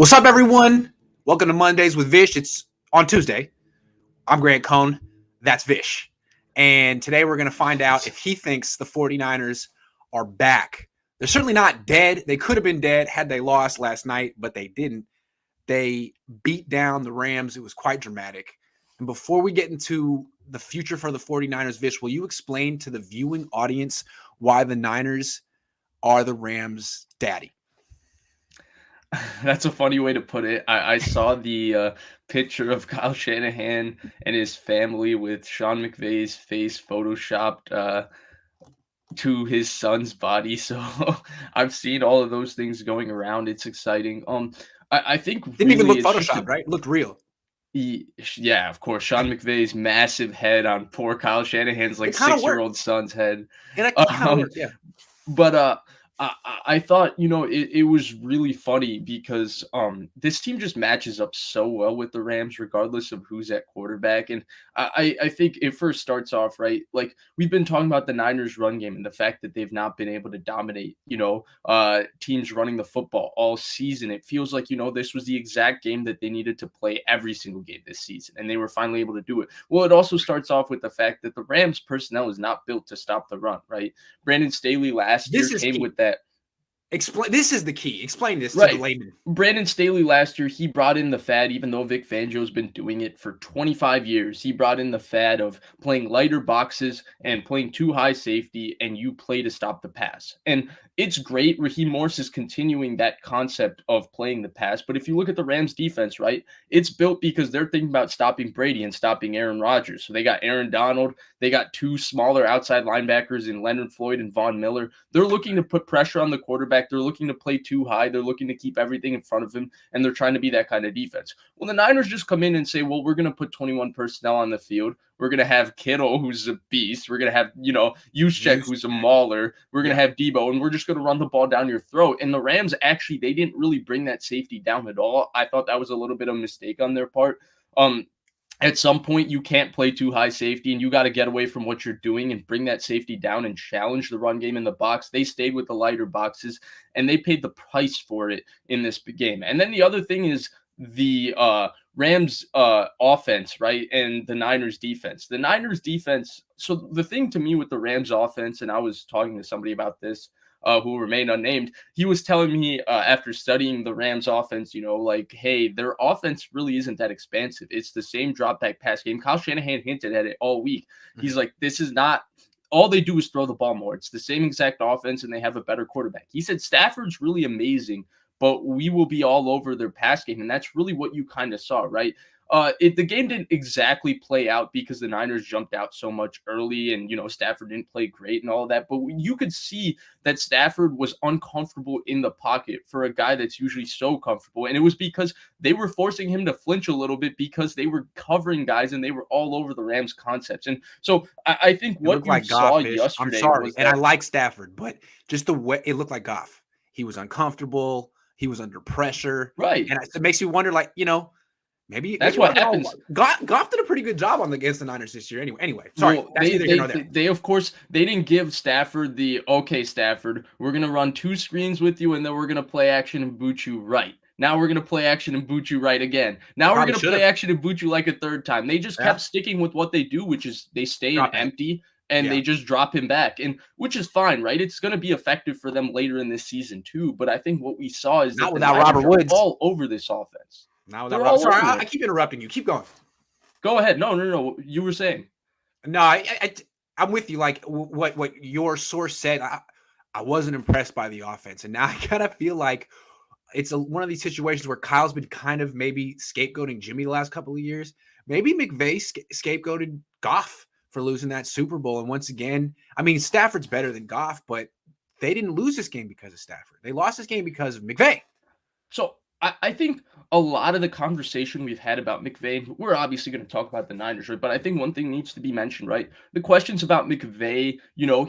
What's up, everyone? Welcome to Mondays with Vish. It's on Tuesday. I'm Grant Cohn. That's Vish. And today we're going to find out if he thinks the 49ers are back. They're certainly not dead. They could have been dead had they lost last night, but they didn't. They beat down the Rams. It was quite dramatic. And before we get into the future for the 49ers, Vish, will you explain to the viewing audience why the Niners are the Rams' daddy? That's a funny way to put it. I saw the picture of Kyle Shanahan and his family with Sean McVay's face photoshopped to his son's body. So I've seen all of those things going around. It's exciting. I think Didn't even really look photoshopped, right? It looked real. Yeah, of course. Sean McVay's massive head on poor Kyle Shanahan's like 6-year-old son's head. It kind of worked, yeah. But I thought, it was really funny because this team just matches up so well with the Rams, regardless of who's at quarterback. And I think it first starts off, right? Like we've been talking about the Niners run game and the fact that they've not been able to dominate, teams running the football all season. It feels like, this was the exact game that they needed to play every single game this season. And they were finally able to do it. Well, it also starts off with the fact that the Rams personnel is not built to stop the run, right? Brandon Staley last year came with that. Explain. This is the key. Explain this to the layman. Brandon Staley last year, he brought in the fad, even though Vic Fangio's been doing it for 25 years. He brought in the fad of playing lighter boxes and playing too high safety, and you play to stop the pass. And it's great. Raheem Morris is continuing that concept of playing the pass. But if you look at the Rams defense, right, it's built because they're thinking about stopping Brady and stopping Aaron Rodgers. So they got Aaron Donald. They got two smaller outside linebackers in Leonard Floyd and Von Miller. They're looking to put pressure on the quarterback. They're looking to play too high. They're looking to keep everything in front of him, and they're trying to be that kind of defense. Well, the Niners just come in and say, well, we're going to put 21 personnel on the field. We're going to have Kittle, who's a beast. We're going to have, Juszczyk, who's a mauler. We're going to have Deebo, and we're just going to run the ball down your throat. And the Rams, actually, they didn't really bring that safety down at all. I thought that was a little bit of a mistake on their part. At some point, you can't play too high safety, and you got to get away from what you're doing and bring that safety down and challenge the run game in the box. They stayed with the lighter boxes, and they paid the price for it in this game. And then the other thing is the Rams offense, right, and the Niners defense. The Niners defense, so the thing to me with the Rams offense, and I was talking to somebody about this, who will remain unnamed, he was telling me after studying the Rams offense, hey, their offense really isn't that expansive. It's the same drop back pass game. Kyle Shanahan hinted at it all week. He's like, this is not, all they do is throw the ball more. It's the same exact offense, and they have a better quarterback. He said Stafford's really amazing, but we will be all over their pass game, and that's really what you kind of saw, right? The game didn't exactly play out because the Niners jumped out so much early and, Stafford didn't play great and all of that. But you could see that Stafford was uncomfortable in the pocket for a guy that's usually so comfortable. And it was because they were forcing him to flinch a little bit because they were covering guys and they were all over the Rams concepts. And so I think what you saw yesterday. I'm sorry. And I like Stafford, but just the way it looked like Goff. He was uncomfortable. He was under pressure. Right. And it makes you wonder, maybe that's what happens. Goff did a pretty good job against the Niners this year. Anyway, sorry. Well, they of course they didn't give Stafford the okay, Stafford, we're gonna run two screens with you, and then we're gonna play action and boot you right. Now we're gonna play action and boot you right again. Now we're gonna play action and boot you like a third time. They just kept sticking with what they do, which is they stay empty and they just drop him back, and which is fine, right? It's going to be effective for them later in this season too. But I think what we saw is not without Robert Woods all over this offense. Now without Robert, sorry, I keep interrupting you. Keep going. Go ahead. No. You were saying. No, I'm with you. Like what your source said, I wasn't impressed by the offense, and now I kind of feel like it's one of these situations where Kyle's been kind of maybe scapegoating Jimmy the last couple of years. Maybe McVay scapegoated Goff for losing that Super Bowl. And once again, I mean, Stafford's better than Goff, but they didn't lose this game because of Stafford. They lost this game because of McVay. So I think a lot of the conversation we've had about McVay, we're obviously going to talk about the Niners, right? But I think one thing needs to be mentioned, right? The questions about McVay,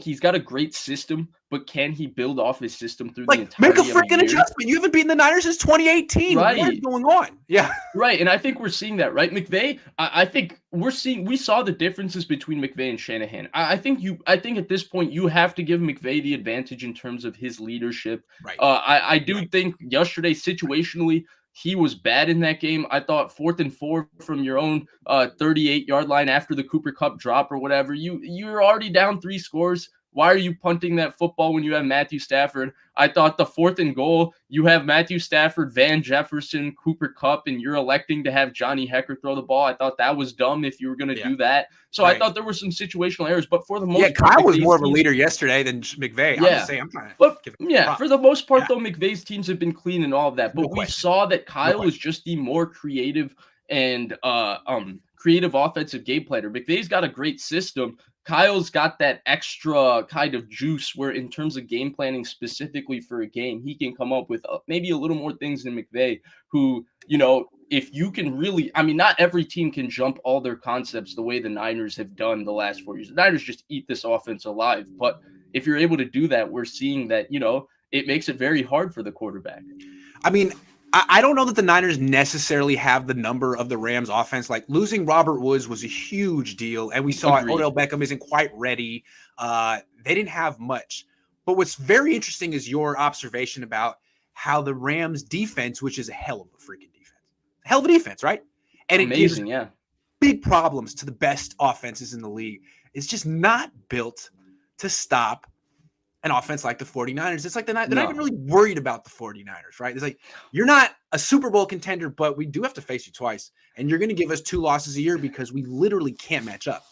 he's got a great system, but can he build off his system through the entire make a freaking adjustment? You haven't beaten the Niners since 2018. Right. What's going on? Yeah. Right. And I think we're seeing that, right? McVay, I think we saw the differences between McVay and Shanahan. I think at this point you have to give McVay the advantage in terms of his leadership. Right. I do think yesterday situationally He was bad in that game. I thought 4th and 4 from your own 38-yard line after the Cooper Kupp drop or whatever. You're already down 3 scores. Why are you punting that football when you have Matthew Stafford? I thought the 4th and goal, you have Matthew Stafford, Van Jefferson, Cooper Kupp, and you're electing to have Johnny Hekker throw the ball. I thought that was dumb if you were going to do that. So I thought there were some situational errors, but for the most part, Kyle was more of a leader yesterday than McVay. Yeah. I'm just saying, I'm trying to give him props. For the most part, though, McVay's teams have been clean and all of that. But we saw that Kyle was just the more creative and creative offensive game planner. McVay's got a great system. Kyle's got that extra kind of juice where in terms of game planning specifically for a game, he can come up with maybe a little more things than McVay, who, if you can really, not every team can jump all their concepts the way the Niners have done the last 4 years. The Niners just eat this offense alive. But if you're able to do that, we're seeing that, it makes it very hard for the quarterback. I don't know that the Niners necessarily have the number of the Rams offense. Like losing Robert Woods was a huge deal. And we saw Odell Beckham isn't quite ready. They didn't have much. But what's very interesting is your observation about how the Rams defense, which is a hell of a freaking defense, right? And amazing, it gives big problems to the best offenses in the league. It's just not built to stop an offense like the 49ers. It's like they're not even really worried about the 49ers, right? It's like, you're not a Super Bowl contender, but we do have to face you twice. And you're going to give us 2 losses a year because we literally can't match up.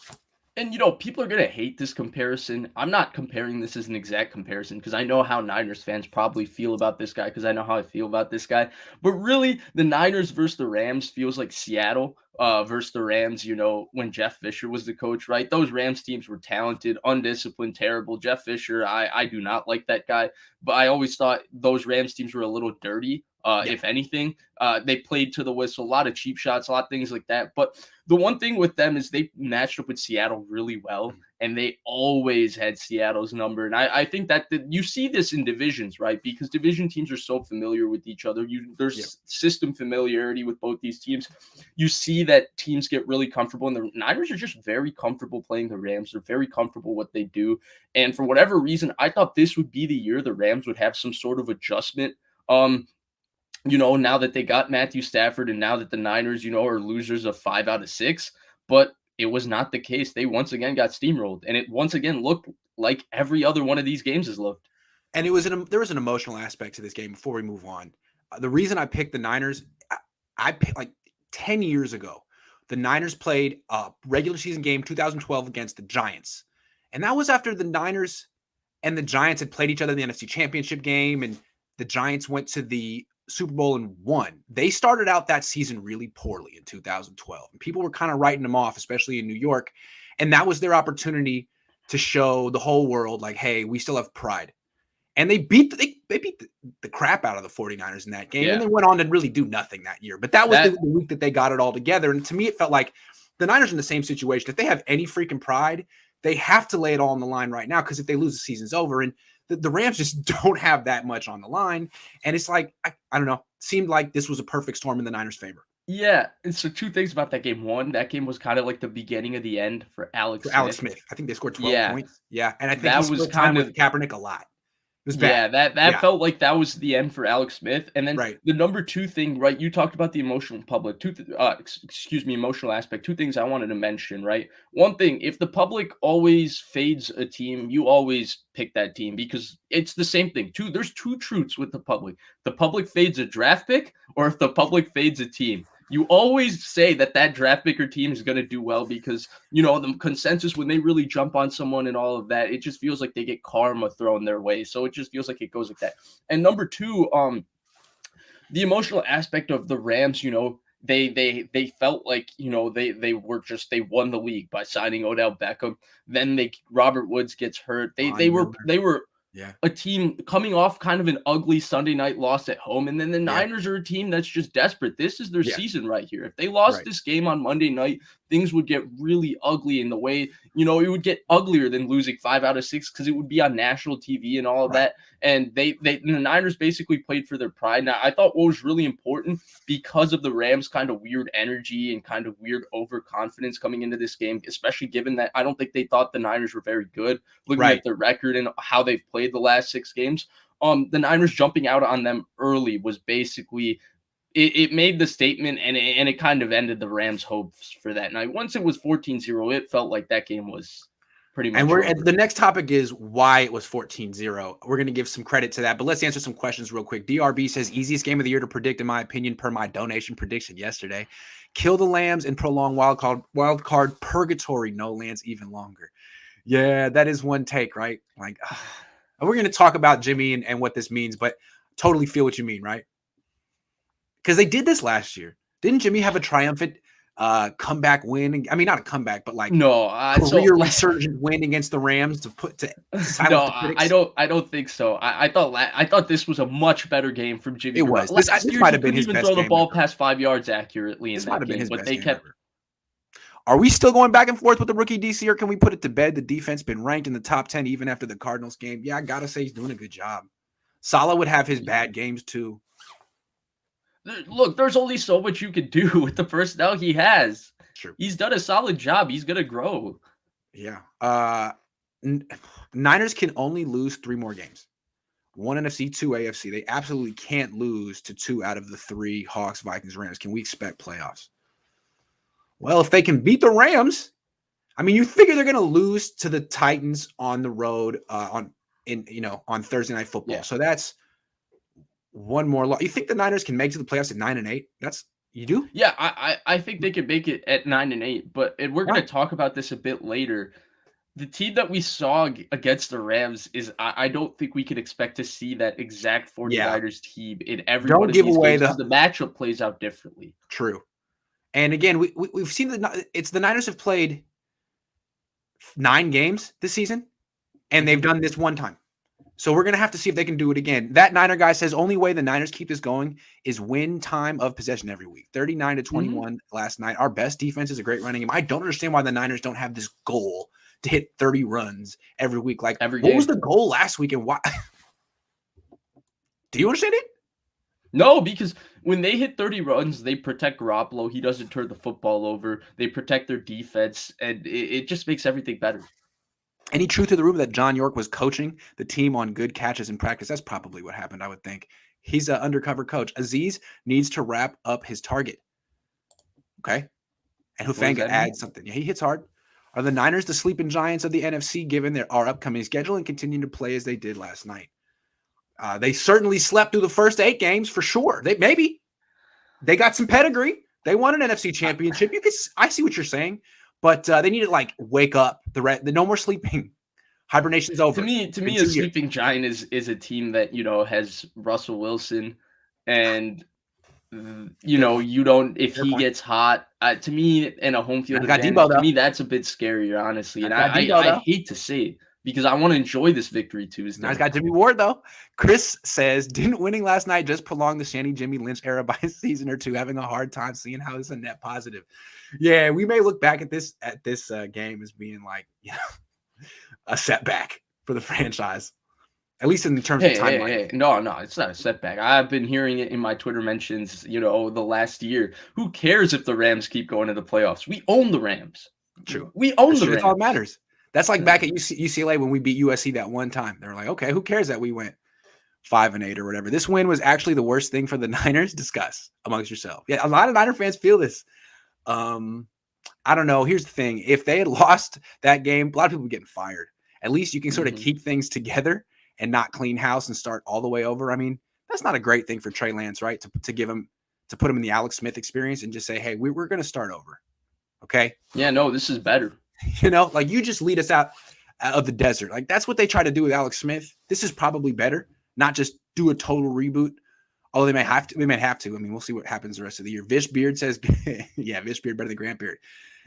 And, people are going to hate this comparison. I'm not comparing this as an exact comparison because I know how Niners fans probably feel about this guy because I know how I feel about this guy. But really, the Niners versus the Rams feels like Seattle versus the Rams, when Jeff Fisher was the coach, right? Those Rams teams were talented, undisciplined, terrible. Jeff Fisher, I do not like that guy. But I always thought those Rams teams were a little dirty. If anything, they played to the whistle, a lot of cheap shots, a lot of things like that. But the one thing with them is they matched up with Seattle really well, and they always had Seattle's number. And I think that you see this in divisions, right? Because division teams are so familiar with each other. There's system familiarity with both these teams. You see that teams get really comfortable, and the Niners are just very comfortable playing the Rams. They're very comfortable what they do. And for whatever reason, I thought this would be the year the Rams would have some sort of adjustment. Now that they got Matthew Stafford and now that the Niners, are losers of 5 out of 6, but it was not the case. They once again got steamrolled, and it once again looked like every other one of these games has looked. And there was an emotional aspect to this game before we move on. The reason I picked the Niners, I picked like 10 years ago. The Niners played a regular season game 2012 against the Giants. And that was after the Niners and the Giants had played each other in the NFC Championship game, and the Giants went to the Super Bowl and won. They started out that season really poorly in 2012. And people were kind of writing them off, especially in New York. And that was their opportunity to show the whole world, like, hey, we still have pride. And they beat the crap out of the 49ers in that game and then went on to really do nothing that year. But that was the week that they got it all together. And to me, it felt like the Niners are in the same situation. If they have any freaking pride, they have to lay it all on the line right now, because if they lose, the season's over. And the Rams just don't have that much on the line. And it's like, I don't know, it seemed like this was a perfect storm in the Niners' favor. Yeah, and so 2 things about that game. One, that game was kind of like the beginning of the end for Alex Smith. I think they scored 12 points. Yeah, and I think that he was split kind time of with Kaepernick a lot. It was bad. Yeah, that felt like that was the end for Alex Smith. And then Right. the number 2 thing, right? You talked about the emotional emotional aspect. 2 things I wanted to mention, right? One thing, if the public always fades a team, you always pick that team, because it's the same thing. There's 2 truths with the public. The public fades a draft pick, or if the public fades a team. You always say that draft pick or team is going to do well, because, the consensus when they really jump on someone and all of that, it just feels like they get karma thrown their way. So it just feels like it goes like that. And number 2, the emotional aspect of the Rams, they felt like, they won the league by signing Odell Beckham. Then Robert Woods gets hurt. They were a team coming off kind of an ugly Sunday night loss at home. And then the Niners are a team that's just desperate. This is their season right here. If they lost this game on Monday night, things would get really ugly in the way, it would get uglier than losing 5 out of 6, because it would be on national TV and all of that. And the Niners basically played for their pride. Now, I thought what was really important, because of the Rams' kind of weird energy and kind of weird overconfidence coming into this game, especially given that I don't think they thought the Niners were very good, looking at their record and how they've played the last 6 games. The Niners jumping out on them early was basically it made the statement, and it kind of ended the Rams' hopes for that night. Once it was 14-0, it felt like that game was pretty much And over. the next topic is why it was 14-0. We're going to give some credit to that, but let's answer some questions real quick. DRB says, easiest game of the year to predict, in my opinion, per my donation prediction yesterday. Kill the Lambs and prolong wild card purgatory. No Lance even longer. Yeah, that is one take, right? Like, we're going to talk about Jimmy and what this means, but totally feel what you mean, right? Because they did this last year. Didn't Jimmy have a triumphant comeback win? I mean, not a comeback, but like No, career resurgent win against the Rams to silence no, the critics. I don't think so. I thought this was a much better game from Jimmy. It was. Last This year, might he have been couldn't his even best throw the game ball ever. past 5 yards accurately in This might that have been game, his but best they game kept. ever. Are we still going back and forth with the rookie DC, or can we put it to bed? The defense been ranked in the top 10 even after the Cardinals game. Yeah, I gotta say he's doing a good job. Saleh would have his bad games too. Look, there's only so much you can do with the personnel he has. True. He's done a solid job. He's gonna grow. Yeah. Niners can only lose 3 more games. 1 NFC, 2 AFC. They absolutely can't lose to 2 out of the 3 Hawks, Vikings, Rams. Can we expect playoffs? Well, if they can beat the Rams, I mean, you figure they're going to lose to the Titans on the road on Thursday Night Football. Yeah. So that's one more loss. You think the Niners can make it to the playoffs at 9-8? That's you do? Yeah, I think they could make it at 9-8, but we're going to talk about this a bit later. The team that we saw against the Rams is I don't think we could expect to see that exact 49ers team in every one of these games because the matchup plays out differently. True. And again, we've seen the Niners have played 9 games this season, and they've done this one time. So we're going to have to see if they can do it again. That Niner guy says only way the Niners keep this going is win time of possession every week. 39-21 last night. Our best defense is a great running game. I don't understand why the Niners don't have this goal to hit 30 runs every week. Like, what was the goal last week and why? Do you understand it? No, because when they hit 30 runs, they protect Garoppolo. He doesn't turn the football over. They protect their defense, and it just makes everything better. Any truth to the rumor that John York was coaching the team on good catches in practice? That's probably what happened, I would think. He's an undercover coach. Aziz needs to wrap up his target. Okay. And Hufanga adds something. Yeah, he hits hard. Are the Niners the sleeping giants of the NFC given our upcoming schedule and continue to play as they did last night? They certainly slept through the first 8 games for sure. They got some pedigree. They won an NFC championship. I see what you're saying, but they need to wake up. The no more sleeping. Hibernation's over. To me, a sleeping giant is a team that has Russell Wilson, and you don't if he gets hot. To me, in a home field advantage, to me that's a bit scarier, honestly. And I hate to say it, because I want to enjoy this victory Tuesday. Now he's got Jimmy Ward, though. Chris says, didn't winning last night just prolong the Shanny Jimmy Lynch era by a season or two? Having a hard time seeing how it's a net positive. Yeah, we may look back at this game as being a setback for the franchise, at least in terms of timeline. No, it's not a setback. I've been hearing it in my Twitter mentions, the last year. Who cares if the Rams keep going to the playoffs? We own the Rams. True. We own the Rams. That's all that matters. That's like back at UCLA when we beat USC that one time. They were like, okay, who cares that we went 5-8 or whatever. This win was actually the worst thing for the Niners. Discuss amongst yourself. Yeah, a lot of Niner fans feel this. I don't know. Here's the thing. If they had lost that game, a lot of people were getting fired. At least you can sort of keep things together and not clean house and start all the way over. I mean, that's not a great thing for Trey Lance, right? To put him in the Alex Smith experience and just say, hey, we're going to start over. Okay? Yeah, no, this is better. You just lead us out of the desert. That's what they try to do with Alex Smith. This is probably better, not just do a total reboot. Although they may have to. I mean, we'll see what happens the rest of the year. Vish Beard says, yeah, Vish Beard better than Grant Beard.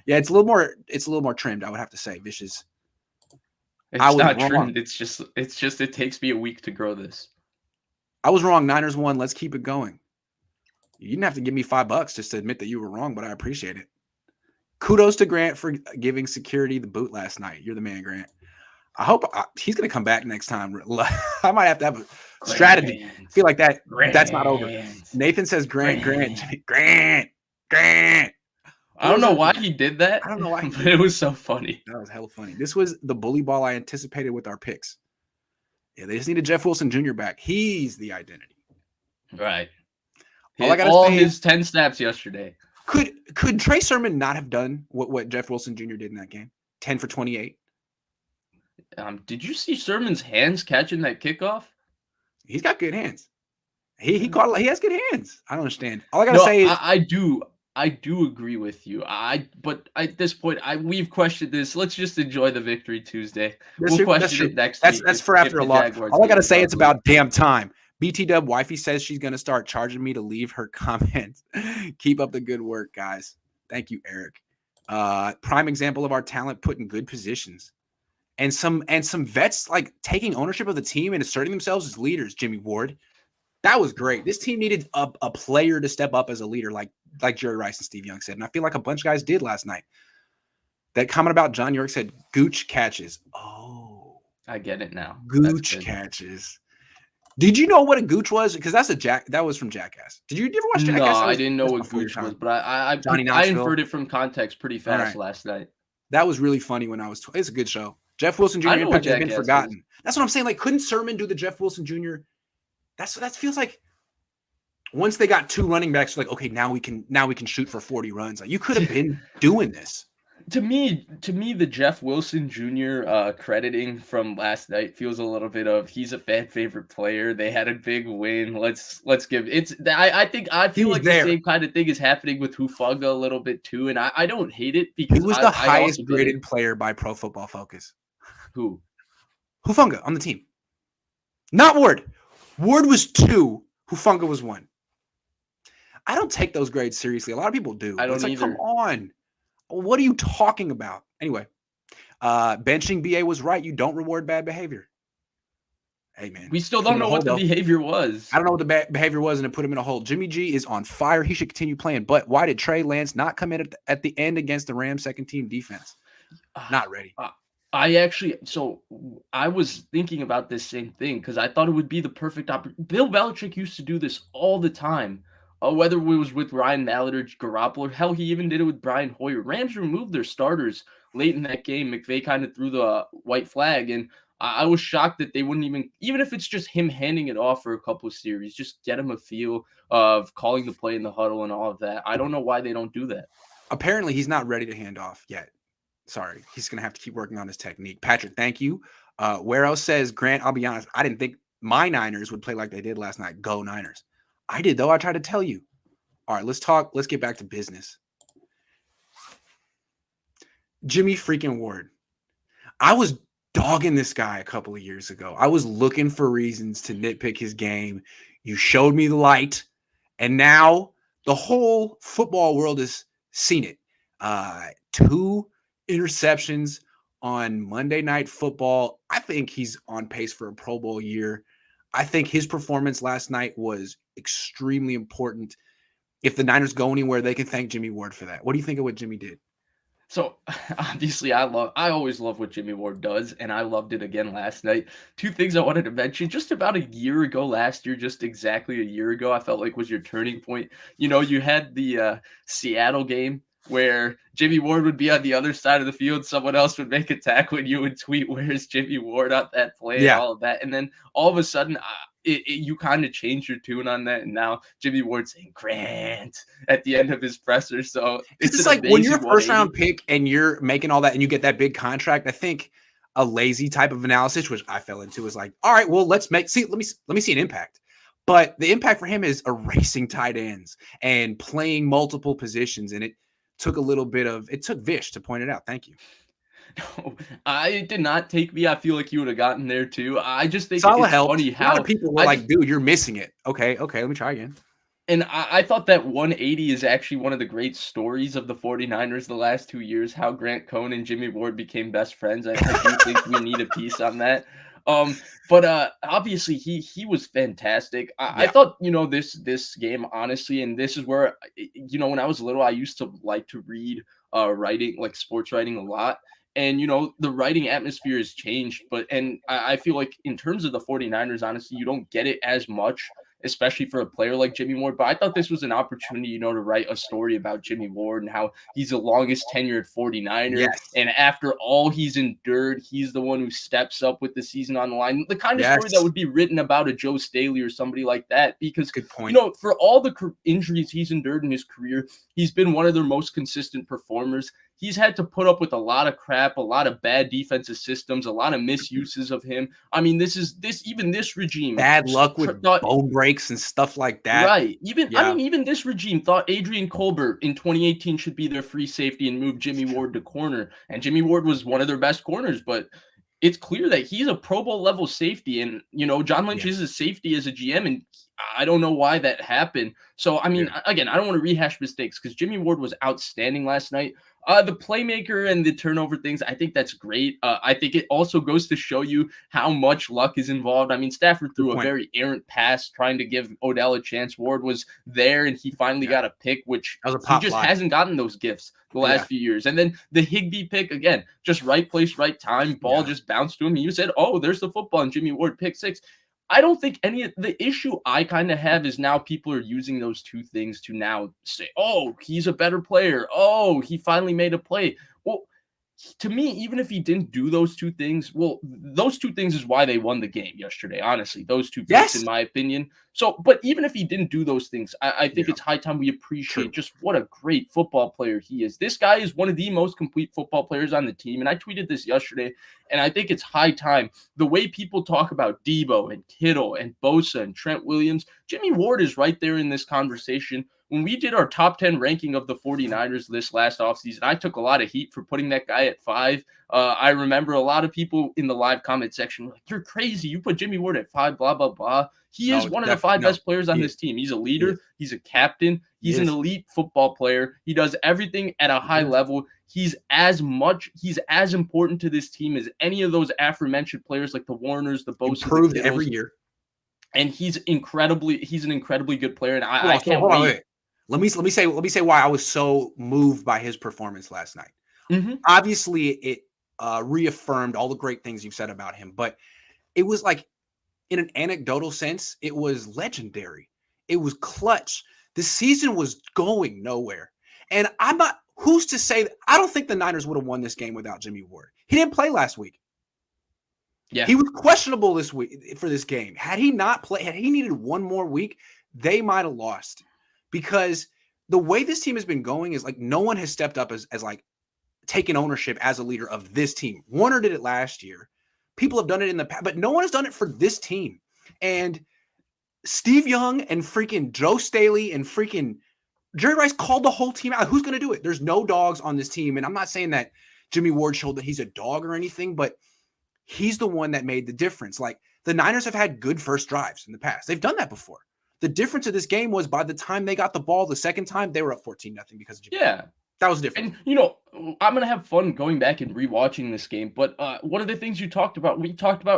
Yeah, it's a little more trimmed, I would have to say. Vish is. It's not trimmed. It's just it takes me a week to grow this. I was wrong. Niners won. Let's keep it going. You didn't have to give me $5 just to admit that you were wrong, but I appreciate it. Kudos to Grant for giving security the boot last night. You're the man, Grant. I hope he's going to come back next time. I might have to have a strategy. I feel like that's not over. Nathan says Grant. I don't know why he did that. I don't know why, but it was so funny. That was hella funny. This was the bully ball I anticipated with our picks. Yeah, they just needed Jeff Wilson Jr. back. He's the identity. Right. All I gotta All say is, his 10 snaps yesterday. could Trey Sermon not have done what Jeff Wilson Jr. did in that game? 10 for 28. Did you see Sermon's hands catching that kickoff? He's got good hands. He has good hands. I don't understand. All I gotta No, say is, I do agree with you. But at this point, we've questioned this. Let's just enjoy the victory Tuesday. that's We'll true. That's question true. it next That's week that's if for after a the loss. Jaguars All I get gotta it say, it's ugly. about damn time. BT Dub Wifey says she's gonna start charging me to leave her comments. Keep up the good work, guys. Thank you, Eric. Prime example of our talent put in good positions. And some vets like taking ownership of the team and asserting themselves as leaders. Jimmy Ward, that was great. This team needed a player to step up as a leader, like Jerry Rice and Steve Young said, and I feel like a bunch of guys did last night. That comment about John York said Gooch catches. Oh, I get it now. Gooch catches. Did you know what a Gooch was? Because that was from Jackass. Did you ever watch No, Jackass? I didn't know what Gooch was, but I inferred it from context pretty fast last night. That was really funny when I was. It's a good show. Jeff Wilson Jr. I know what impact has been Jackass forgotten. is. That's what I'm saying. Like, couldn't Sermon do the Jeff Wilson Jr.? That feels like once they got two running backs, like, okay, now we can shoot for 40 runs. Like, you could have been doing this. To me, the Jeff Wilson Jr. Crediting from last night feels a little bit of he's a fan favorite player. They had a big win. Let's give it's. I feel like the same kind of thing is happening with Hufanga a little bit too, and I don't hate it because he was the highest graded player by Pro Football Focus. Who? Hufanga on the team. Not Ward. Ward was 2. Hufanga was 1. I don't take those grades seriously. A lot of people do. I don't it's like, either. Come on. What are you talking about? Anyway, benching BA was right. You don't reward bad behavior. Hey, man. We still don't know what the behavior was. I don't know what the behavior was, and it put him in a hole. Jimmy G is on fire. He should continue playing. But why did Trey Lance not come in at the end against the Rams second-team defense? Not ready. I was thinking about this same thing because I thought it would be the perfect opportunity. Bill Belichick used to do this all the time. Whether it was with Ryan Mallett or Garoppolo, hell, he even did it with Brian Hoyer. Rams removed their starters late in that game. McVay kind of threw the white flag, and I was shocked that they wouldn't even if it's just him handing it off for a couple of series, just get him a feel of calling the play in the huddle and all of that. I don't know why they don't do that. Apparently, he's not ready to hand off yet. Sorry, he's going to have to keep working on his technique. Patrick, thank you. Where else says, Grant, I'll be honest, I didn't think my Niners would play like they did last night. Go Niners. I did, though. I tried to tell you. All right, let's talk. Let's get back to business. Jimmy freaking Ward. I was dogging this guy a couple of years ago. I was looking for reasons to nitpick his game. You showed me the light, and now the whole football world has seen it. 2 interceptions on Monday Night Football. I think he's on pace for a Pro Bowl year. I think his performance last night was extremely important. If the Niners go anywhere, they can thank Jimmy Ward for that. What do you think of what Jimmy did? So obviously I always love what Jimmy Ward does, and I loved it again last night. 2 things I wanted to mention. Just about a year ago last year, just exactly a year ago, I felt like was your turning point. You know, you had the Seattle game where Jimmy Ward would be on the other side of the field, someone else would make a tackle, and you would tweet, "Where's Jimmy Ward on that play?" And all of that. And then all of a sudden, you kind of changed your tune on that, and now Jimmy Ward's saying Grant at the end of his presser. So it's like when you're a first-round pick and you're making all that and you get that big contract, I think a lazy type of analysis, which I fell into, is like, all right, well, let me see an impact. But the impact for him is erasing tight ends and playing multiple positions, and it took Vish to point it out. Thank you. No, it did not take me. I feel like you would have gotten there too. I just think Salah it's helped. funny A how lot of people were like, dude, you're missing it. Okay, let me try again. And I thought that 180 is actually one of the great stories of the 49ers the last 2 years, how Grant Cohn and Jimmy Ward became best friends. I do think we need a piece on that. But obviously he was fantastic. I thought, this game, honestly, and this is where, when I was little, I used to like to read writing, like sports writing a lot. And, the writing atmosphere has changed. And I feel like in terms of the 49ers, honestly, you don't get it as much especially for a player like Jimmy Ward. But I thought this was an opportunity, to write a story about Jimmy Ward and how he's the longest tenured 49er. Yes. And after all he's endured, he's the one who steps up with the season on the line. The kind of Yes. story that would be written about a Joe Staley or somebody like that. Because, Good point. for all the injuries he's endured in his career, he's been one of their most consistent performers. He's had to put up with a lot of crap, a lot of bad defensive systems, a lot of misuses of him. I mean, this regime, Bad luck with bone breaks and stuff like that. Right. Even this regime thought Adrian Colbert in 2018 should be their free safety and move Jimmy Ward to corner. And Jimmy Ward was one of their best corners, but it's clear that he's a Pro Bowl level safety. And, John Lynch is a safety as a GM, and I don't know why that happened. So, again, I don't want to rehash mistakes because Jimmy Ward was outstanding last night. The playmaker and the turnover things, I think that's great. I think it also goes to show you how much luck is involved. I mean, Stafford threw a very errant pass trying to give Odell a chance. Ward was there, and he finally got a pick, which he just hasn't gotten those gifts the last few years. And then the Higbee pick, again, just right place, right time. Ball just bounced to him. He said, oh, there's the football, and Jimmy Ward pick 6. I don't think the issue I kind of have is now people are using those two things to now say, oh, he's a better player. Oh, he finally made a play. Well, to me, even if he didn't do those two things, those two things is why they won the game yesterday. Honestly, those two things, in my opinion. So, but even if he didn't do those things, I think it's high time we appreciate just what a great football player he is. This guy is one of the most complete football players on the team. And I tweeted this yesterday, and I think it's high time. The way people talk about Deebo and Kittle and Bosa and Trent Williams, Jimmy Ward is right there in this conversation. When we did our top 10 ranking of the 49ers this last offseason, I took a lot of heat for putting that guy at 5. I remember a lot of people in the live comment section were like, you're crazy. You put Jimmy Ward at 5, blah, blah, blah. He is one of the 5 best players on this team. He's a leader. He's a captain. He's an elite football player. He does everything at a high level. He's as important to this team as any of those aforementioned players like the Warners, the Bosa. Improved every year. And he's an incredibly good player. And I can't wait. Let me say why I was so moved by his performance last night. Mm-hmm. Obviously, it reaffirmed all the great things you've said about him, but it was like, in an anecdotal sense, it was legendary. It was clutch. The season was going nowhere, and who's to say that? I don't think the Niners would have won this game without Jimmy Ward. He didn't play last week. Yeah, he was questionable this week for this game. Had he not played, had he needed one more week, they might have lost. Because the way this team has been going is like no one has stepped up as like taking ownership as a leader of this team. Warner did it last year. People have done it in the past, but no one has done it for this team. And Steve Young and freaking Joe Staley and freaking Jerry Rice called the whole team out. Who's going to do it? There's no dogs on this team. And I'm not saying that Jimmy Ward showed that he's a dog or anything, but he's the one that made the difference. Like the Niners have had good first drives in the past. They've done that before. The difference of this game was by the time they got the ball the second time, they were up 14-0 because of Jimmy. Yeah. That was different. And, I'm going to have fun going back and rewatching this game. But one of the things we talked about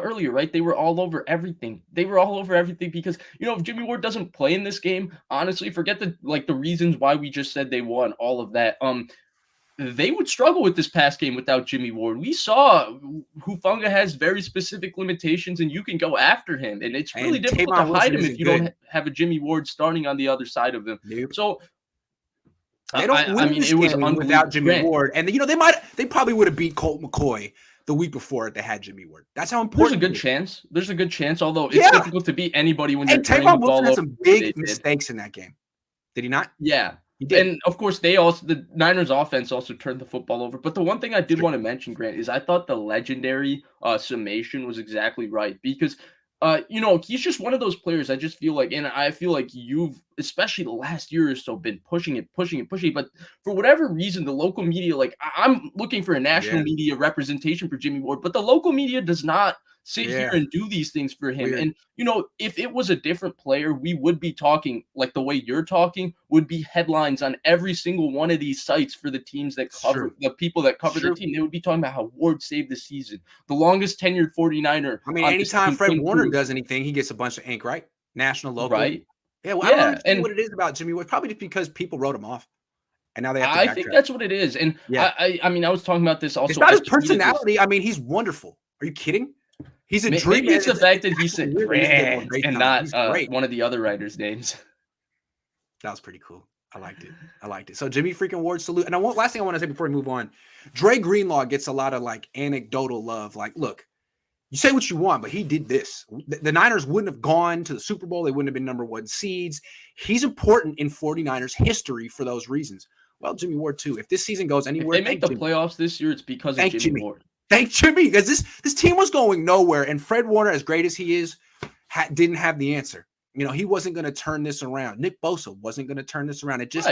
earlier, right? They were all over everything. Because, if Jimmy Ward doesn't play in this game, honestly, forget the reasons why we just said they won, all of that. They would struggle with this past game without Jimmy Ward. We saw Hufanga has very specific limitations, and you can go after him. And it's really difficult to hide him if you don't have a Jimmy Ward starting on the other side of him. Nope. So they don't win this game without Jimmy Ward. And they probably would have beat Colt McCoy the week before if they had Jimmy Ward. That's how important. There's a good chance, although it's difficult to beat anybody when you're turning the ball over. Had some big mistakes in that game. Did he not? Yeah. And of course, the Niners offense also turned the football over. But the one thing I did want to mention, Grant, is I thought the legendary summation was exactly right because, he's just one of those players. I just feel like, and I feel like you've, especially the last year or so, been pushing it. But for whatever reason, the local media, I'm looking for a national media representation for Jimmy Ward, but the local media does not sit here and do these things for him. Weird. And, if it was a different player, we would be talking like the way you're talking would be headlines on every single one of these sites for the teams that cover the people that cover the team. They would be talking about how Ward saved the season, the longest tenured 49er. I mean, anytime Fred Warner does anything, he gets a bunch of ink, right? National, local. Right. Yeah. Well, I don't understand what it is about Jimmy Ward. Probably just because people wrote him off. And now they have to I think that's what it is. And I was talking about this also. It's not his personality. I mean, he's wonderful. Are you kidding? He's a dream. Maybe it's the fact that he said weird that he's getting more Grant great and time. not He's great. one of the other writers' names. That was pretty cool. I liked it. So Jimmy freaking Ward, salute. And last thing I want to say before we move on, Dre Greenlaw gets a lot of like anecdotal love. Like, look, you say what you want, but he did this. The Niners wouldn't have gone to the Super Bowl. They wouldn't have been number one seeds. He's important in 49ers history for those reasons. Well, Jimmy Ward too. If this season goes anywhere, if they make the playoffs this year, it's because of Jimmy Ward. Thank Jimmy, because this team was going nowhere, and Fred Warner, as great as he is, didn't have the answer. You know, he wasn't going to turn this around. Nick Bosa wasn't going to turn this around. It just,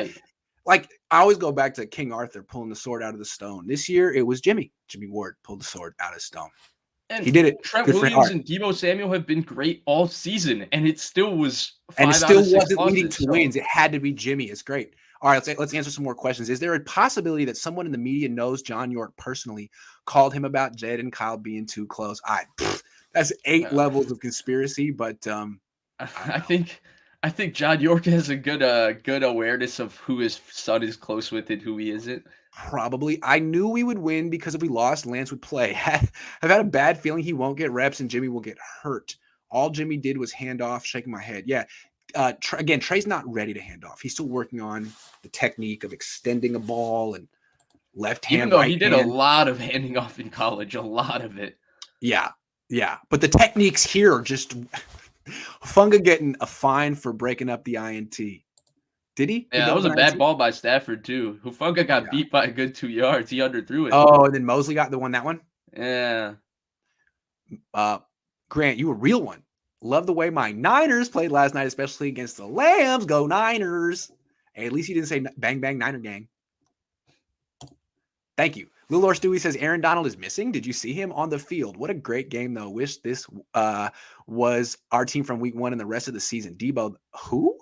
like, I always go back to King Arthur pulling the sword out of the stone. This year, it was Jimmy. Jimmy Ward pulled the sword out of the stone. And he did it. Trent Williams and Deebo Samuel have been great all season, and it still was 5 and it still out of 6 wasn't losses, leading to wins. It had to be Jimmy. It's great. All right, let's answer some more questions. Is there a possibility that someone in the media knows John York personally, called him about Jed and Kyle being too close? That's 8 levels of conspiracy, but I think John York has a good awareness of who his son is close with and who he isn't. Probably. I knew we would win because if we lost, Lance would play. I've had a bad feeling he won't get reps and Jimmy will get hurt. All Jimmy did was hand off, shaking my head. Yeah. Again, Trey's not ready to hand off. He's still working on the technique of extending a ball and left hand. Even though he did a lot of handing off in college, a lot of it. Yeah. But the techniques here are just Funga getting a fine for breaking up the INT. Did he? Yeah, that was a bad ball by Stafford too. Hufanga got beat by a good 2 yards. He underthrew it. Oh, and then Mosley got that one? Yeah. Grant, you a real one. Love the way my Niners played last night, especially against the Lambs. Go Niners. Hey, at least he didn't say bang, bang, Niner gang. Thank you. Lilor Stewie says Aaron Donald is missing. Did you see him on the field? What a great game, though. Wish this was our team from week 1 and the rest of the season. Deebo, who?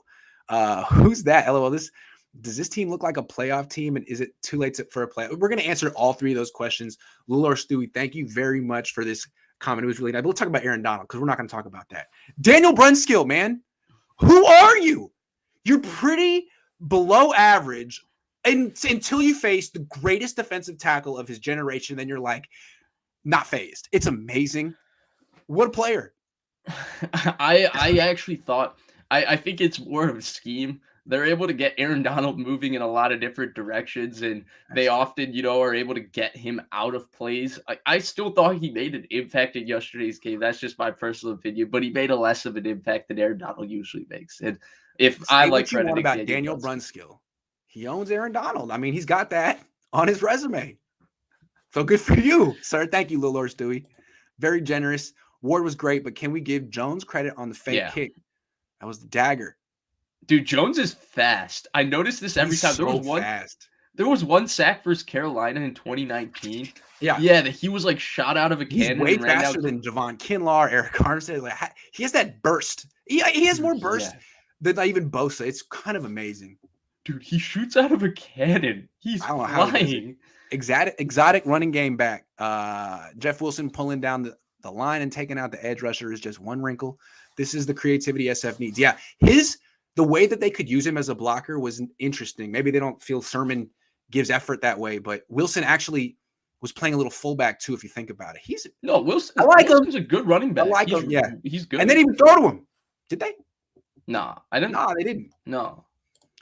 Who's that? LOL. Does this team look like a playoff team? And is it too late for a play? We're going to answer all 3 of those questions. Lilor Stewie, thank you very much for this comment. It was really nice. We'll talk about Aaron Donald because we're not going to talk about that. Daniel Brunskill, man. Who are you? You're pretty below average until you face the greatest defensive tackle of his generation. Then you're like, not phased. It's amazing. What a player. I actually thought, I think it's more of a scheme. They're able to get Aaron Donald moving in a lot of different directions, and they often, are able to get him out of plays. I still thought he made an impact in yesterday's game. That's just my personal opinion, but he made a less of an impact than Aaron Donald usually makes. And if I like crediting about Daniel Brunskill, he owns Aaron Donald. I mean, he's got that on his resume. So good for you, sir. Thank you, Lilor Stewie. Very generous. Ward was great, but can we give Jones credit on the fake kick? That was the dagger. Dude, Jones is fast. I noticed this every time. There was one sack versus Carolina in 2019. Yeah, that he was like shot out of a cannon. He's way faster than Javon Kinlaw, Eric Armstead. Like, he has that burst. He has more burst than not even Bosa. It's kind of amazing. Dude, he shoots out of a cannon. He's flying. Exotic running game back. Jeff Wilson pulling down the line and taking out the edge rusher is just one wrinkle. This is the creativity SF needs. Yeah, the way that they could use him as a blocker was interesting. Maybe they don't feel Sermon gives effort that way, but Wilson actually was playing a little fullback too, if you think about it. Wilson. I like Wilson's a good running back. I like him. Yeah, he's good. And they didn't even throw to him. Did they? Nah, I didn't. Nah, they didn't. No.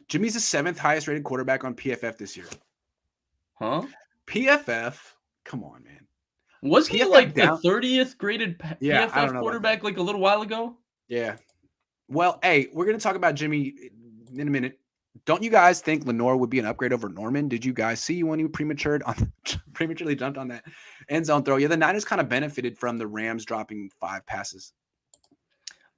Jimmy's the 7th highest rated quarterback on PFF this year. Huh? PFF. Come on, man. Was he like the 30th graded PFF quarterback like a little while ago? Yeah. Well, hey, we're going to talk about Jimmy in a minute. Don't you guys think Lenore would be an upgrade over Norman? Did you guys see when he prematurely jumped on that end zone throw? Yeah, the Niners kind of benefited from the Rams dropping 5 passes.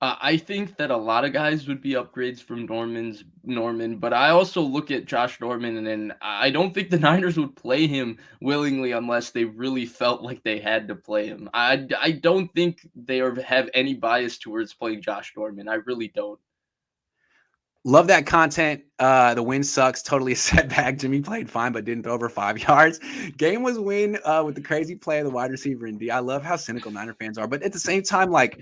I think that a lot of guys would be upgrades from Norman, but I also look at Josh Norman, and I don't think the Niners would play him willingly unless they really felt like they had to play him. I don't think they have any bias towards playing Josh Norman. I really don't. Love that content. The win sucks. Totally a setback. Jimmy played fine, but didn't throw over 5 yards. Game was win with the crazy play of the wide receiver in D. I love how cynical Niner fans are, but at the same time, like,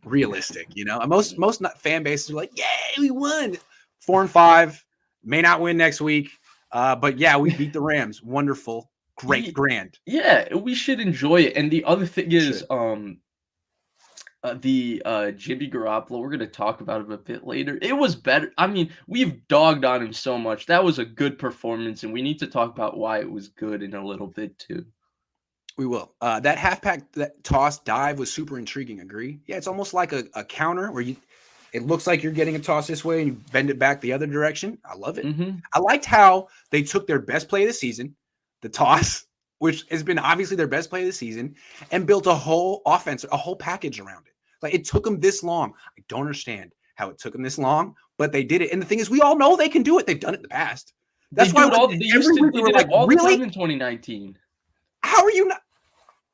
realistic, most fan bases are like, yay, we won 4-5, may not win next week, but yeah, we beat the Rams. Wonderful, great, grand. Yeah, we should enjoy it. And the other thing is, The Jimmy Garoppolo, we're gonna talk about him a bit later. It was better. I mean, we've dogged on him so much. That was a good performance, and we need to talk about why it was good in a little bit too. We will. That that toss dive was super intriguing. Agree? Yeah, it's almost like a counter where it looks like you're getting a toss this way and you bend it back the other direction. I love it. Mm-hmm. I liked how they took their best play of the season, the toss, which has been obviously their best play of the season, and built a whole offense, a whole package around it. Like it took them this long. I don't understand how it took them this long, but they did it. And the thing is, we all know they can do it. They've done it in the past. That's why They did it all the time in 2019. How are you not?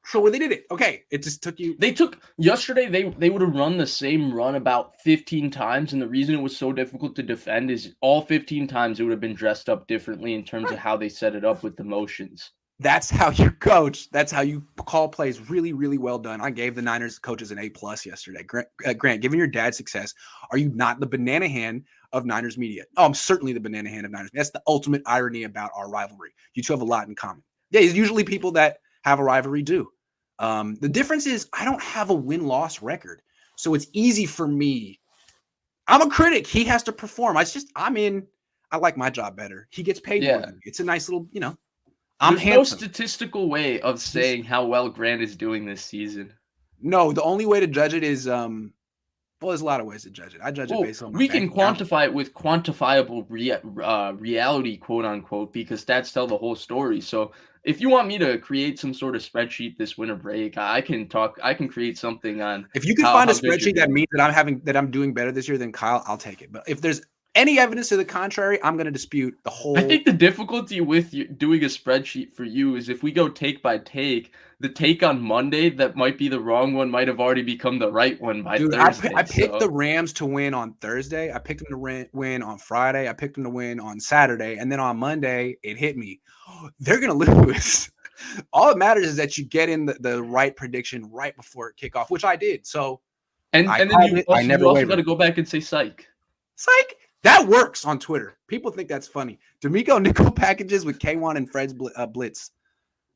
So when they did it, okay, it just took you. They took yesterday. They would have run the same run about 15 times, and the reason it was so difficult to defend is all 15 times it would have been dressed up differently in terms of how they set it up with the motions. That's how you coach. That's how you call plays. Really, really well done. I gave the Niners coaches an A+ yesterday. Grant, given your dad's success, are you not the banana hand of Niners media? Oh, I'm certainly the banana hand of Niners. That's the ultimate irony about our rivalry. You two have a lot in common. Yeah, usually people that have a rivalry do. The difference is I don't have a win-loss record, so it's easy for me. I'm a critic. He has to perform. I like my job better. He gets paid more than me. It's a nice little, There's no statistical way of saying how well Grant is doing this season. No, the only way to judge it is there's a lot of ways to judge it. I judge it based on we can quantify it with quantifiable reality, quote unquote, because stats tell the whole story. So if you want me to create some sort of spreadsheet this winter break, I can create something on. If you can find a spreadsheet that means that I'm doing better this year than Kyle, I'll take it. But if there's any evidence to the contrary, I'm going to dispute the whole. I think the difficulty with doing a spreadsheet for you is if we go take by take, the take on Monday that might be the wrong one might have already become the right one by Thursday. I picked the Rams to win on Thursday. I picked them to win on Friday. I picked them to win on Saturday. And then on Monday, it hit me. They're going to lose. All that matters is that you get in the right prediction right before kickoff, which I did. So, and then you also got to go back and say psych. Psych. That works on Twitter. People think that's funny. D'Amico nickel packages with K1 and Fred's blitz.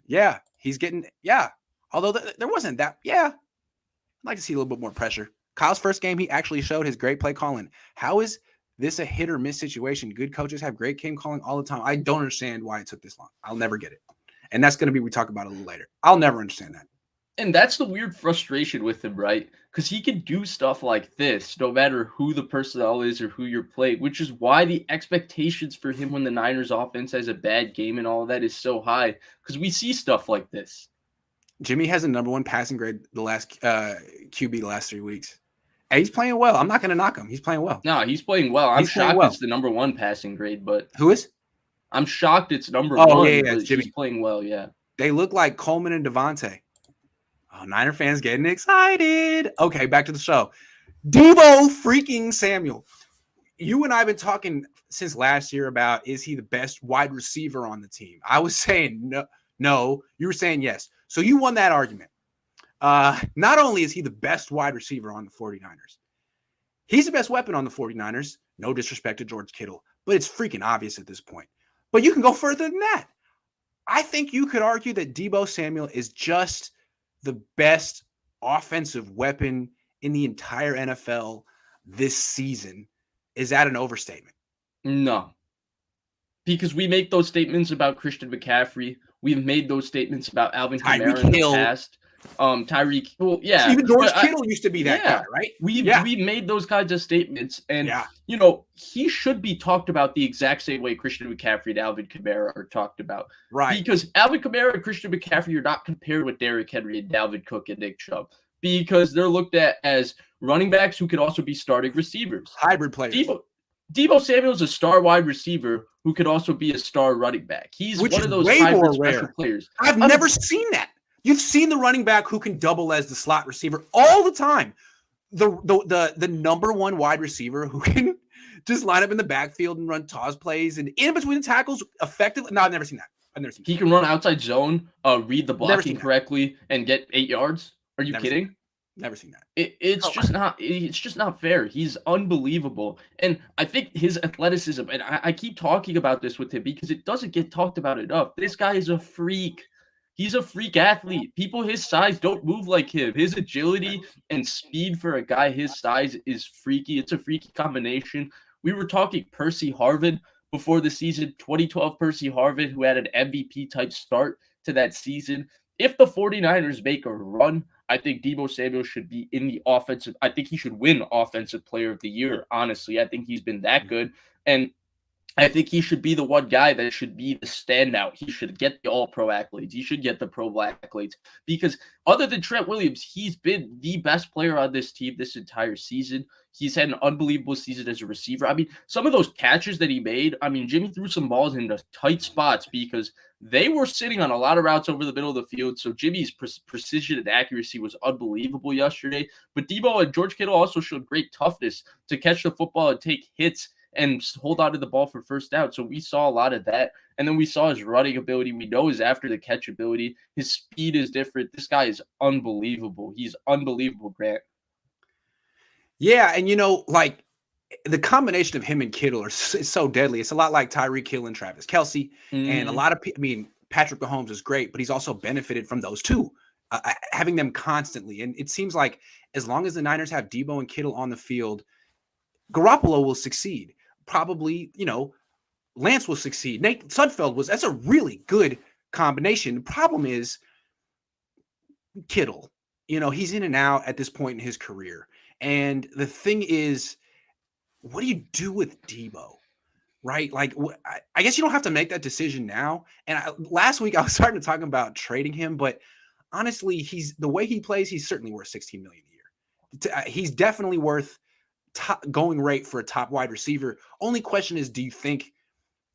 Yeah, he's getting – yeah. Although there wasn't that – yeah. I'd like to see a little bit more pressure. Kyle's first game, he actually showed his great play calling. How is this a hit or miss situation? Good coaches have great game calling all the time. I don't understand why it took this long. I'll never get it. And that's going to be – we talk about it a little later. I'll never understand that. And that's the weird frustration with him, right? Because he can do stuff like this no matter who the personnel is or who you're playing, which is why the expectations for him when the Niners offense has a bad game and all of that is so high, because we see stuff like this. Jimmy has a #1 passing grade the last QB the last 3 weeks. And he's playing well. I'm not going to knock him. He's playing well. No, he's playing well. I'm shocked it's the #1 passing grade, but who is? I'm shocked it's #1. Yeah, Jimmy. He's playing well, yeah. They look like Coleman and Devontae. Oh, Niner fans getting excited. Okay, back to the show. Deebo freaking Samuel. You and I have been talking since last year about, is he the best wide receiver on the team? I was saying no. You were saying yes. So you won that argument. Not only is he the best wide receiver on the 49ers, he's the best weapon on the 49ers. No disrespect to George Kittle, but it's freaking obvious at this point. But you can go further than that. I think you could argue that Deebo Samuel is just the best offensive weapon in the entire NFL this season. Is that an overstatement? No. Because we make those statements about Christian McCaffrey. We've made those statements about Alvin Kamara in the past. Tyreek, well, yeah. Even George Kittle used to be that guy, right? We made those kinds of statements. And, he should be talked about the exact same way Christian McCaffrey and Alvin Kamara are talked about. Right. Because Alvin Kamara and Christian McCaffrey are not compared with Derrick Henry and Dalvin Cook and Nick Chubb. Because they're looked at as running backs who could also be starting receivers. Hybrid players. Deebo Samuel is a star wide receiver who could also be a star running back. He's one of those hybrid special players. I've never seen that. You've seen the running back who can double as the slot receiver all the time. The #1 wide receiver who can just line up in the backfield and run toss plays and in between the tackles effectively. No, I've never seen that. He can run outside zone, read the blocking correctly, and get 8 yards. Are you kidding? Never seen that. It's just not fair. He's unbelievable. And I think his athleticism, and I keep talking about this with him because it doesn't get talked about enough. This guy is a freak. He's a freak athlete. People his size don't move like him. His agility and speed for a guy his size is freaky. It's a freaky combination. We were talking Percy Harvin before the season, 2012 Percy Harvin, who had an MVP type start to that season. If the 49ers make a run, I think Deebo Samuel should be in the offensive. I think he should win Offensive Player of the Year, honestly. I think he's been that good. And I think he should be the one guy that should be the standout. He should get the all-pro accolades. He should get the pro accolades because other than Trent Williams, he's been the best player on this team this entire season. He's had an unbelievable season as a receiver. I mean, some of those catches that he made, I mean, Jimmy threw some balls into tight spots because they were sitting on a lot of routes over the middle of the field. So Jimmy's precision and accuracy was unbelievable yesterday. But Deebo and George Kittle also showed great toughness to catch the football and take hits and hold on to the ball for first down. So we saw a lot of that. And then we saw his running ability. We know his after the catch ability. His speed is different. This guy is unbelievable. He's unbelievable, Grant. Yeah, and like the combination of him and Kittle is so deadly. It's a lot like Tyreek Hill and Travis Kelce. And a lot of people, I mean, Patrick Mahomes is great, but he's also benefited from those two, having them constantly. And it seems like as long as the Niners have Deebo and Kittle on the field, Garoppolo will succeed. Probably, Lance will succeed. Nate Sudfeld that's a really good combination. The problem is Kittle. He's in and out at this point in his career. And the thing is, what do you do with Deebo? Right? Like, I guess you don't have to make that decision now. And last week I was starting to talk about trading him, but honestly, the way he plays, he's certainly worth $16 million a year. He's definitely worth top going rate for a top wide receiver. Only question is, do you think,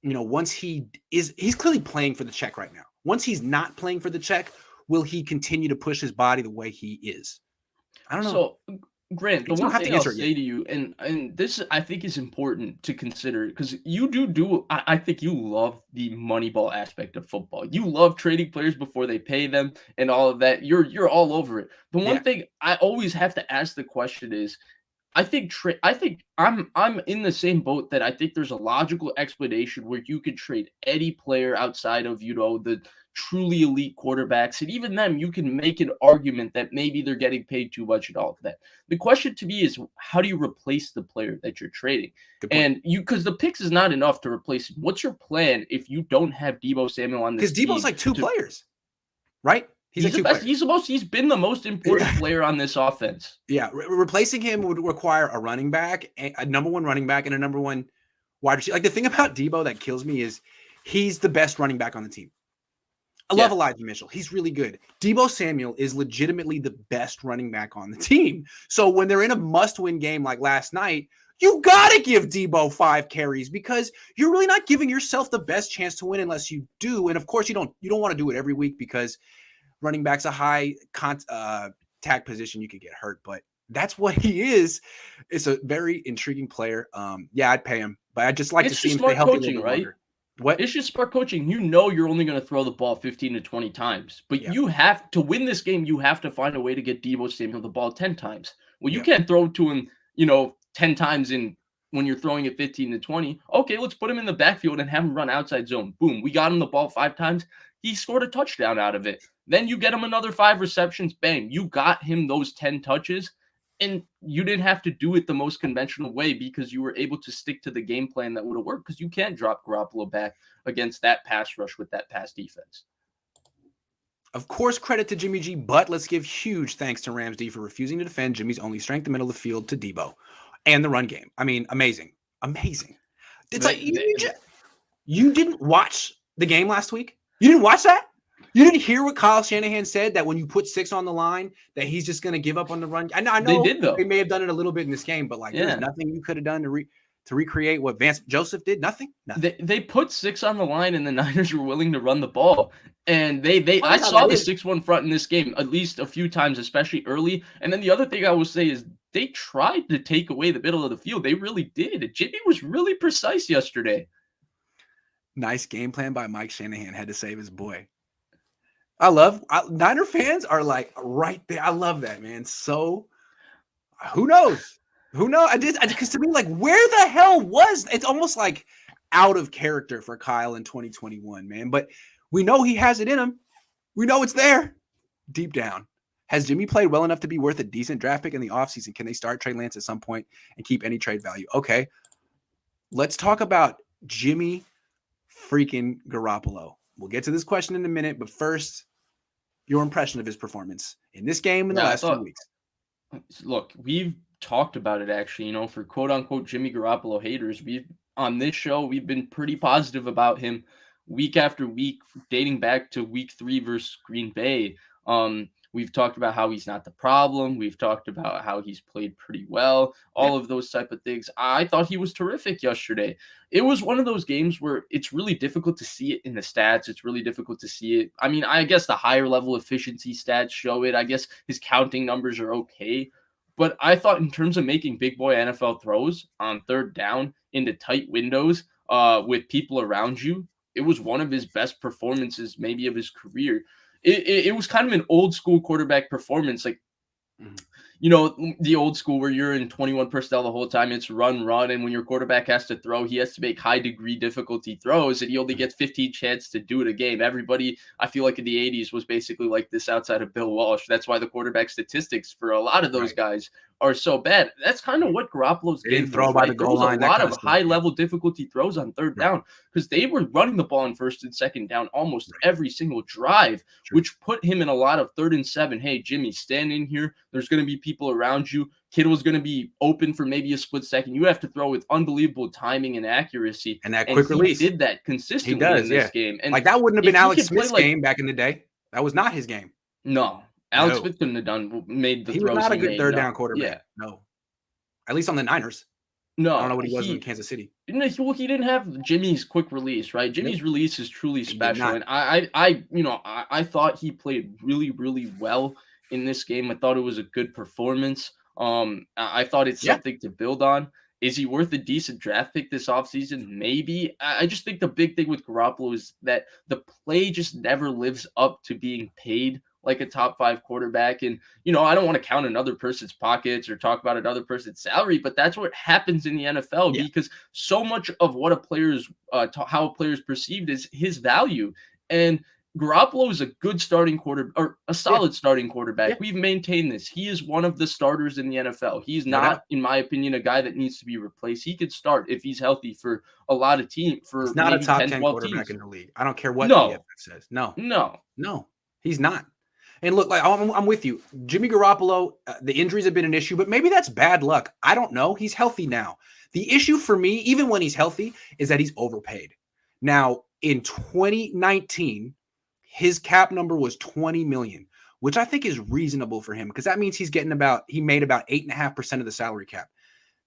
once he's clearly playing for the check right now. Once he's not playing for the check, will he continue to push his body the way he is? I don't know. So, Grant, the one thing I'll say to you, and this I think is important to consider because you do. I think you love the Moneyball aspect of football. You love trading players before they pay them and all of that. You're all over it. The one thing I always have to ask the question is, I think I'm in the same boat that I think there's a logical explanation where you could trade any player outside of, the truly elite quarterbacks. And even them, you can make an argument that maybe they're getting paid too much and all of that. The question to me is, how do you replace the player that you're trading? And because the picks is not enough to replace him. What's your plan if you don't have Deebo Samuel on this team? Because Deebo's like two players, right? He's the best. He's been the most important player on this offense. Yeah, replacing him would require a running back, a number one running back, and a number one wide receiver. Like the thing about Deebo that kills me is he's the best running back on the team. I love Elijah Mitchell. He's really good. Deebo Samuel is legitimately the best running back on the team. So when they're in a must-win game like last night, you got to give Deebo 5 carries because you're really not giving yourself the best chance to win unless you do. And of course, you don't want to do it every week because running back's a high contact position. You could get hurt, but that's what he is. It's a very intriguing player. I'd pay him, but I'd just like to see him stay healthy a little bit longer. What? It's just smart coaching. You're only going to throw the ball 15 to 20 times, but you have to win this game. You have to find a way to get Deebo Samuel the ball 10 times. Well, you can't throw to him, 10 times when you're throwing it 15 to 20. Okay, let's put him in the backfield and have him run outside zone. Boom. We got him the ball 5 times. He scored a touchdown out of it. Then you get him another 5 receptions. Bang. You got him those 10 touches. And you didn't have to do it the most conventional way because you were able to stick to the game plan that would have worked because you can't drop Garoppolo back against that pass rush with that pass defense. Of course, credit to Jimmy G, but let's give huge thanks to Rams D for refusing to defend Jimmy's only strength in the middle of the field to Deebo and the run game. I mean, amazing. It's like you didn't watch the game last week? You didn't watch that? You didn't hear what Kyle Shanahan said, that when you put 6 on the line, that he's just going to give up on the run? I know they did, though. They may have done it a little bit in this game, but there's nothing you could have done to recreate what Vance Joseph did. Nothing. They put 6 on the line, and the Niners were willing to run the ball. And I saw the 6-1 front in this game at least a few times, especially early. And then the other thing I will say is they tried to take away the middle of the field. They really did. Jimmy was really precise yesterday. Nice game plan by Mike Shanahan. Had to save his boy. Niner fans are like right there. I love that, man. So who knows? Because to me, like, where the hell it's almost like out of character for Kyle in 2021, man. But we know he has it in him. We know it's there deep down. Has Jimmy played well enough to be worth a decent draft pick in the offseason? Can they start Trey Lance at some point and keep any trade value? Okay, let's talk about Jimmy freaking Garoppolo. We'll get to this question in a minute, but first, your impression of his performance in this game in the last few weeks. Look, we've talked about it actually, for quote unquote Jimmy Garoppolo haters. On this show, we've been pretty positive about him week after week, dating back to week 3 versus Green Bay. We've talked about how he's not the problem. We've talked about how he's played pretty well, all of those type of things. I thought he was terrific yesterday. It was one of those games where it's really difficult to see it in the stats. It's really difficult to see it. I mean, I guess the higher level efficiency stats show it. I guess his counting numbers are okay. But I thought in terms of making big boy NFL throws on third down into tight windows with people around you, it was one of his best performances maybe of his career. It was kind of an old school quarterback performance. Like, the old school where you're in 21 personnel the whole time, it's run. And when your quarterback has to throw, he has to make high degree difficulty throws and he only gets 15 chances to do it a game. Everybody, I feel like in the 80s was basically like this outside of Bill Walsh. That's why the quarterback statistics for a lot of those guys are so bad. That's kind of what Garoppolo's game didn't throw by the goal line. There was a lot of high level difficulty throws on third down because they were running the ball on first and second down almost every single drive, which put him in a lot of 3rd and 7. Hey, Jimmy, stand in here. There's going to be people around you. Kittle's going to be open for maybe a split second. You have to throw with unbelievable timing and accuracy. And that quick release. He did that consistently in this game. And like that wouldn't have been Alex Smith's game back in the day. That was not his game. No. Alex Smith couldn't have made the throws. He was not a good third down quarterback. Yeah. No. At least on the Niners. No. I don't know what he was in Kansas City. Well, he didn't have Jimmy's quick release, right? Jimmy's release is truly special. And I thought he played really, really well in this game. I thought it was a good performance. I thought it's something to build on. Is he worth a decent draft pick this offseason? Maybe. I just think the big thing with Garoppolo is that the play just never lives up to being paid like a top 5 quarterback. And, I don't want to count another person's pockets or talk about another person's salary, but that's what happens in the NFL because so much of what how a player is perceived is his value. And Garoppolo is a good starting or a solid starting quarterback. We've maintained this. He is one of the starters in the NFL. He's not, in my opinion, a guy that needs to be replaced. He could start if he's healthy for a lot of teams. He's not a top 10 quarterback in the league. I don't care what the EFF says. No, he's not. And look, like I'm with you. Jimmy Garoppolo, the injuries have been an issue, but maybe that's bad luck. I don't know. He's healthy now. The issue for me, even when he's healthy, is that he's overpaid. Now, in 2019, his cap number was $20 million, which I think is reasonable for him because that means he made about 8.5% of the salary cap.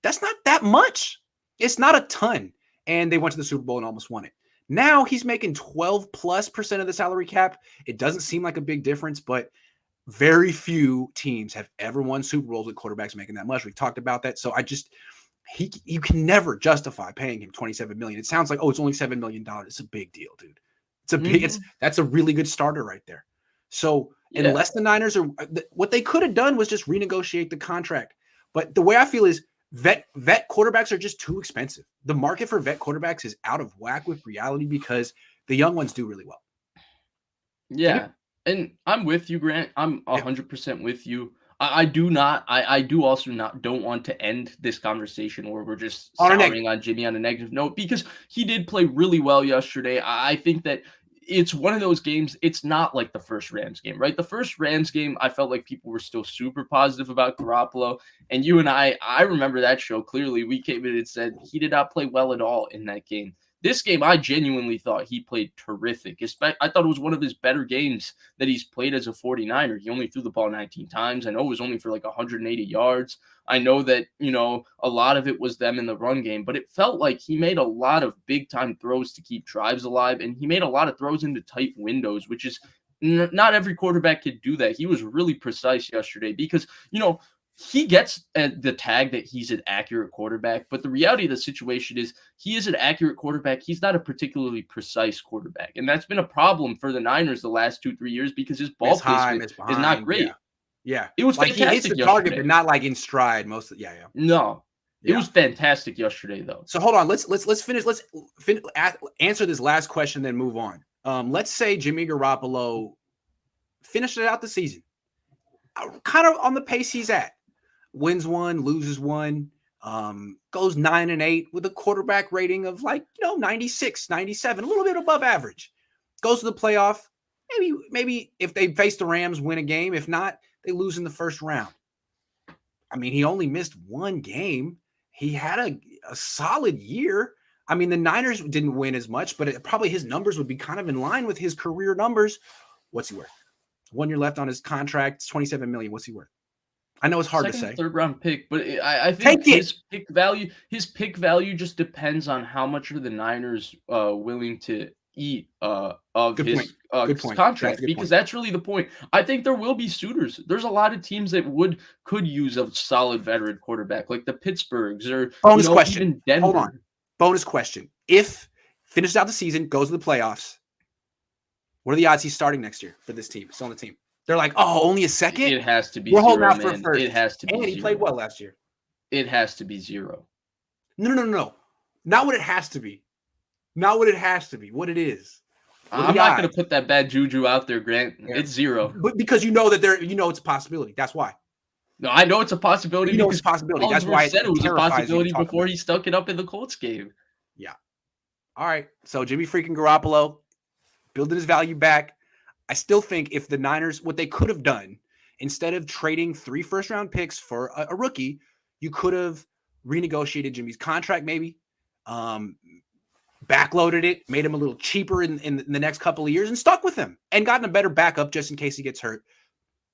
That's not that much. It's not a ton. And they went to the Super Bowl and almost won it. Now he's making 12+% of the salary cap. It doesn't seem like a big difference, but very few teams have ever won Super Bowls with quarterbacks making that much. We've talked about that. So you can never justify paying him $27 million. It sounds like, it's only $7 million. It's a big deal, dude. It's a big, that's a really good starter right there. So unless the Niners what they could have done was just renegotiate the contract. But the way I feel is vet quarterbacks are just too expensive. The market for vet quarterbacks is out of whack with reality because the young ones do really well. Yeah. And I'm with you, Grant. I'm 100% with you. I do also don't want to end this conversation where we're just souring on Jimmy on a negative note because he did play really well yesterday. I think that it's one of those games. It's not like the first Rams game, right? The first Rams game, I felt like people were still super positive about Garoppolo. And you and I remember that show clearly. We came in and said he did not play well at all in that game. This game, I genuinely thought he played terrific. I thought it was one of his better games that he's played as a 49er. He only threw the ball 19 times. I know it was only for like 180 yards. I know that, a lot of it was them in the run game, but it felt like he made a lot of big-time throws to keep drives alive, and he made a lot of throws into tight windows, which is not every quarterback could do that. He was really precise yesterday because, he gets the tag that he's an accurate quarterback, but the reality of the situation is he is an accurate quarterback. He's not a particularly precise quarterback, and that's been a problem for the Niners the last 2-3 years because his ball placement is not great. Yeah. It was like fantastic he hits the yesterday. target, but not like in stride most of the, No. It was fantastic yesterday, though. So hold on, let's finish. Let's answer this last question, then move on. Let's say Jimmy Garoppolo finishes out the season kind of on the pace he's at. Wins one, loses one, goes 9-8 with a quarterback rating of 96, 97, a little bit above average. Goes to the playoff. Maybe if they face the Rams, win a game. If not, they lose in the first round. I mean, he only missed one game. He had a solid year. I mean, the Niners didn't win as much, but probably his numbers would be kind of in line with his career numbers. What's he worth? 1 year left on his contract. It's $27 million. What's he worth? I know it's hard to say. Third round pick, but I think his pick value just depends on how much are the Niners willing to eat of his contract, because that's really the point. I think there will be suitors. There's a lot of teams that could use a solid veteran quarterback, like the Pittsburghs or even Denver. Hold on. Bonus question. If finishes out the season, goes to the playoffs, what are the odds he's starting next year for this team? Still on the team. They're like, oh, only a second? It has to be We're zero, holding out for man. a first. It has to be and zero. He played well last year. It has to be zero. No. Not what it has to be. Not what it has to be. What it is. I'm not going to put that bad juju out there, Grant. Yeah. It's zero. But because you know that it's a possibility. That's why. No, I know it's a possibility. You know it's a possibility. That's why it was a possibility before he stuck it up in the Colts game. Yeah. All right. So Jimmy freaking Garoppolo building his value back. I still think if the Niners, what they could have done, instead of trading 3 first-round picks for a rookie, you could have renegotiated Jimmy's contract maybe, backloaded it, made him a little cheaper in the next couple of years, and stuck with him and gotten a better backup just in case he gets hurt.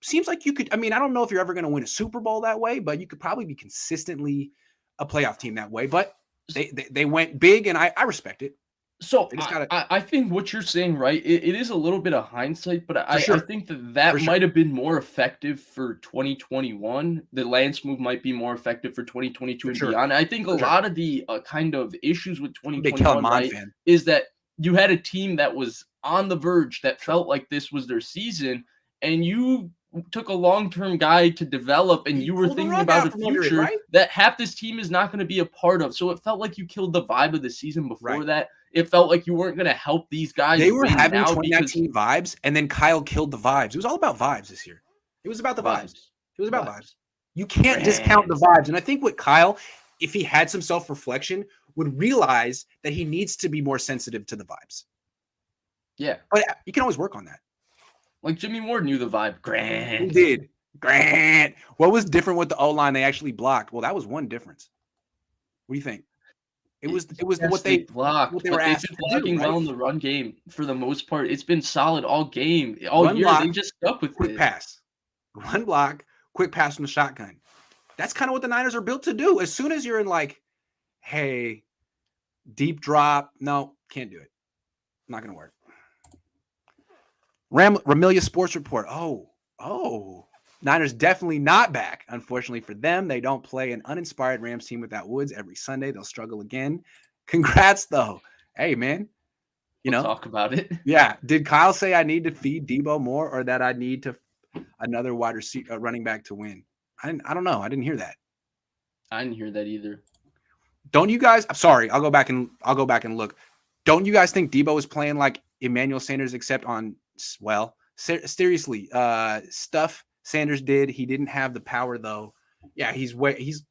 Seems like you could – I mean, I don't know if you're ever going to win a Super Bowl that way, but you could probably be consistently a playoff team that way. But they went big, and I respect it. So I think what you're saying, right, it is a little bit of hindsight, but I think that might have been more effective for 2021. The Lance move might be more effective for 2022 and beyond. I think a lot of the kind of issues with 2021 right, is that you had a team that was on the verge that felt like this was their season, and you took a long-term guy to develop, and you were thinking about a future that half this team is not going to be a part of. So it felt like you killed the vibe of the season before that. It felt like you weren't going to help these guys. They were having 2019 vibes, and then Kyle killed the vibes. It was all about vibes this year. It was about the vibes. It was about vibes. You can't discount the vibes. And I think what Kyle, if he had some self-reflection, would realize that he needs to be more sensitive to the vibes. Yeah. But you can always work on that. Like Jimmy Ward knew the vibe. Grant. He did. Grant. What was different with the O-line they actually blocked? Well, that was one difference. What do you think? It was what they blocked. What they were asked to do, blocking well in the run game for the most part. It's been solid all game, all year. They just stuck with quick pass, run block, quick pass from the shotgun. That's kind of what the Niners are built to do. As soon as you're in hey, deep drop, no, can't do it. Not gonna work. Ramelia Sports Report. Oh. Niners definitely not back. Unfortunately for them, they don't play an uninspired Rams team without Woods every Sunday. They'll struggle again. Congrats, though. Hey, man. We'll talk about it. Yeah. Did Kyle say I need to feed Deebo more, or that I need to another wide receiver running back to win? I don't know. I didn't hear that. I didn't hear that either. Don't you guys? I'm sorry. I'll go back and look. Don't you guys think Deebo is playing like Emmanuel Sanders, except on seriously stuff Sanders did? He didn't have the power though. Yeah, he's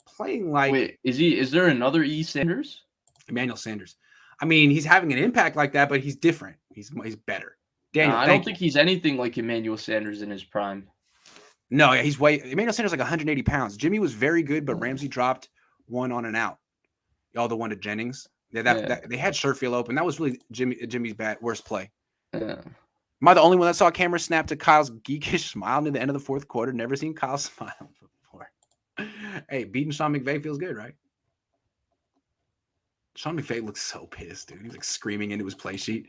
playing like. Wait, is there another E Sanders? Emmanuel Sanders. I mean, he's having an impact like that, but he's different. He's better. Daniel, I don't think he's anything like Emmanuel Sanders in his prime. No, yeah, Emmanuel Sanders like 180 pounds. Jimmy was very good, but Ramsey dropped one on and out. The one to Jennings. They had Sherfield open. That was really Jimmy's worst play. Yeah. Am I the only one that saw a camera snap to Kyle's geekish smile near the end of the fourth quarter? Never seen Kyle smile before. Hey, beating Sean McVay feels good, right? Sean McVay looks so pissed, dude. He was screaming into his play sheet.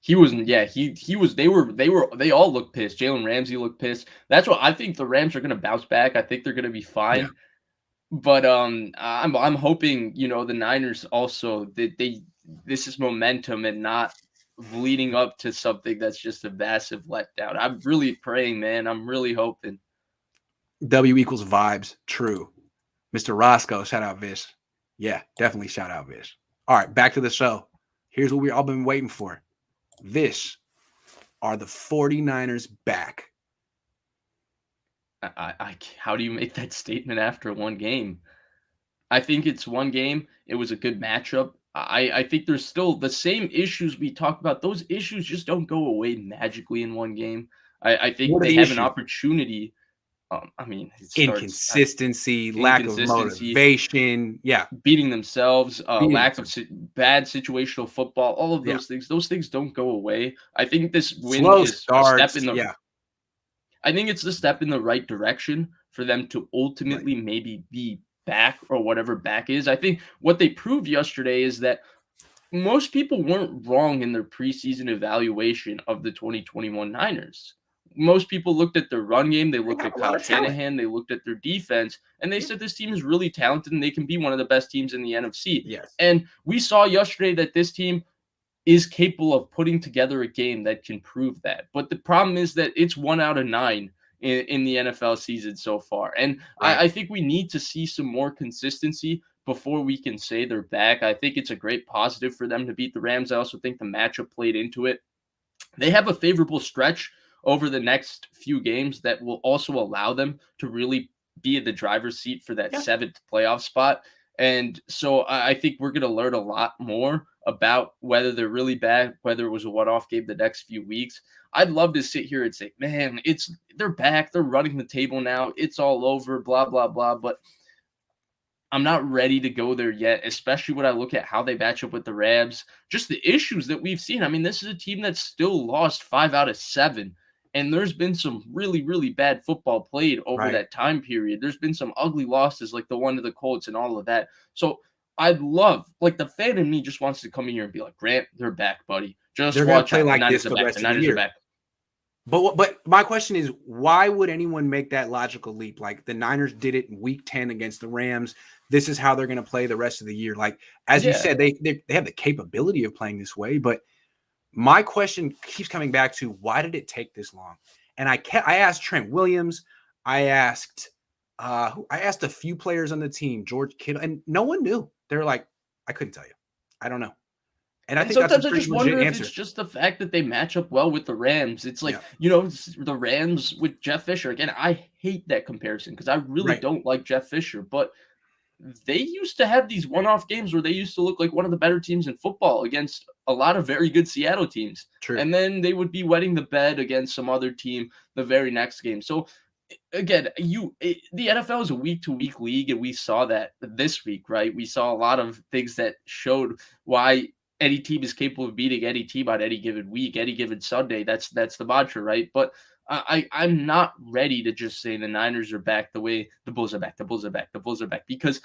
He wasn't. Yeah, he was. They all looked pissed. Jalen Ramsey looked pissed. That's what I think. The Rams are going to bounce back. I think they're going to be fine. Yeah. But I'm hoping the Niners also this is momentum and not leading up to something that's just a massive letdown. I'm really praying, man. I'm really hoping. W equals vibes. True. Mr. Roscoe, shout out Vish. Yeah, definitely shout out Vish. All right, back to the show. Here's what we've all been waiting for. Vish, Are the 49ers back? How do you make that statement after one game? I think it's one game. It was a good matchup. I think there's still the same issues we talked about. Those issues just don't go away magically in one game. I think What are they the have an issues? opportunity. I mean, it starts Inconsistency, lack of inconsistency, motivation. Yeah. beating themselves, Beating lack of themselves. bad situational football. All of Yeah. those things don't go away. I think this win Slow is a step starts. in the. Yeah. I think it's the step in the right direction for them to Right. ultimately maybe be back or whatever back is. I think what they proved yesterday is that most people weren't wrong in their preseason evaluation of the 2021 Niners. Most people looked at their run game, they They looked got at a lot Kyle of talent. Shanahan, they looked at their defense, and they Yeah. said this team is really talented and they can be one of the best teams in the NFC. Yes. And we saw yesterday that this team is capable of putting together a game that can prove that. But the problem is that it's 1 out of 9 in the NFL season so far. And Right. I think we need to see some more consistency before we can say they're back. I think it's a great positive for them to beat the Rams. I also think the matchup played into it. They have a favorable stretch over the next few games that will also allow them to really be in the driver's seat for that Yeah. 7th playoff spot. And so I think we're going to learn a lot more about whether they're really bad, whether it was a one-off game the next few weeks. I'd love to sit here and say, man, they're back, they're running the table now, it's all over, blah blah blah. But I'm not ready to go there yet, especially when I look at how they match up with the Rams. Just the issues that we've seen. I mean, this is a team that's still lost 5 out of 7. And there's been some really, really bad football played over Right. that time period. There's been some ugly losses like the one to the Colts and all of that. So I'd love, like, the fan in me just wants to come in here and be like, Grant, they're back, buddy. Just They're going to watch play out. The like Niners this are the back. The rest of the Niners are year. back. But my question is, why would anyone make that logical leap? Like the Niners did it in Week 10 against the Rams. This is how they're going to play the rest of the year. Like as you Yeah. said, they have the capability of playing this way. But my question keeps coming back to why did it take this long? And I asked Trent Williams, I asked a few players on the team, George Kittle, and no one knew. They're like, I couldn't tell you. I don't know. And I And think that's a sometimes I pretty just legit wonder if answer. it's just the fact that they match up well with the Rams. It's like, Yeah. the Rams with Jeff Fisher. Again, I hate that comparison because I really Right. don't like Jeff Fisher, but they used to have these one-off games where they used to look like one of the better teams in football against a lot of very good Seattle teams. True. And then they would be wetting the bed against some other team the very next game. So again, the NFL is a week-to-week league, and we saw that this week, right? We saw a lot of things that showed why any team is capable of beating any team on any given week, any given Sunday. That's the mantra, right? But I'm not ready to just say the Niners are back the way the Bulls are back, the Bulls are back, the Bulls are back, because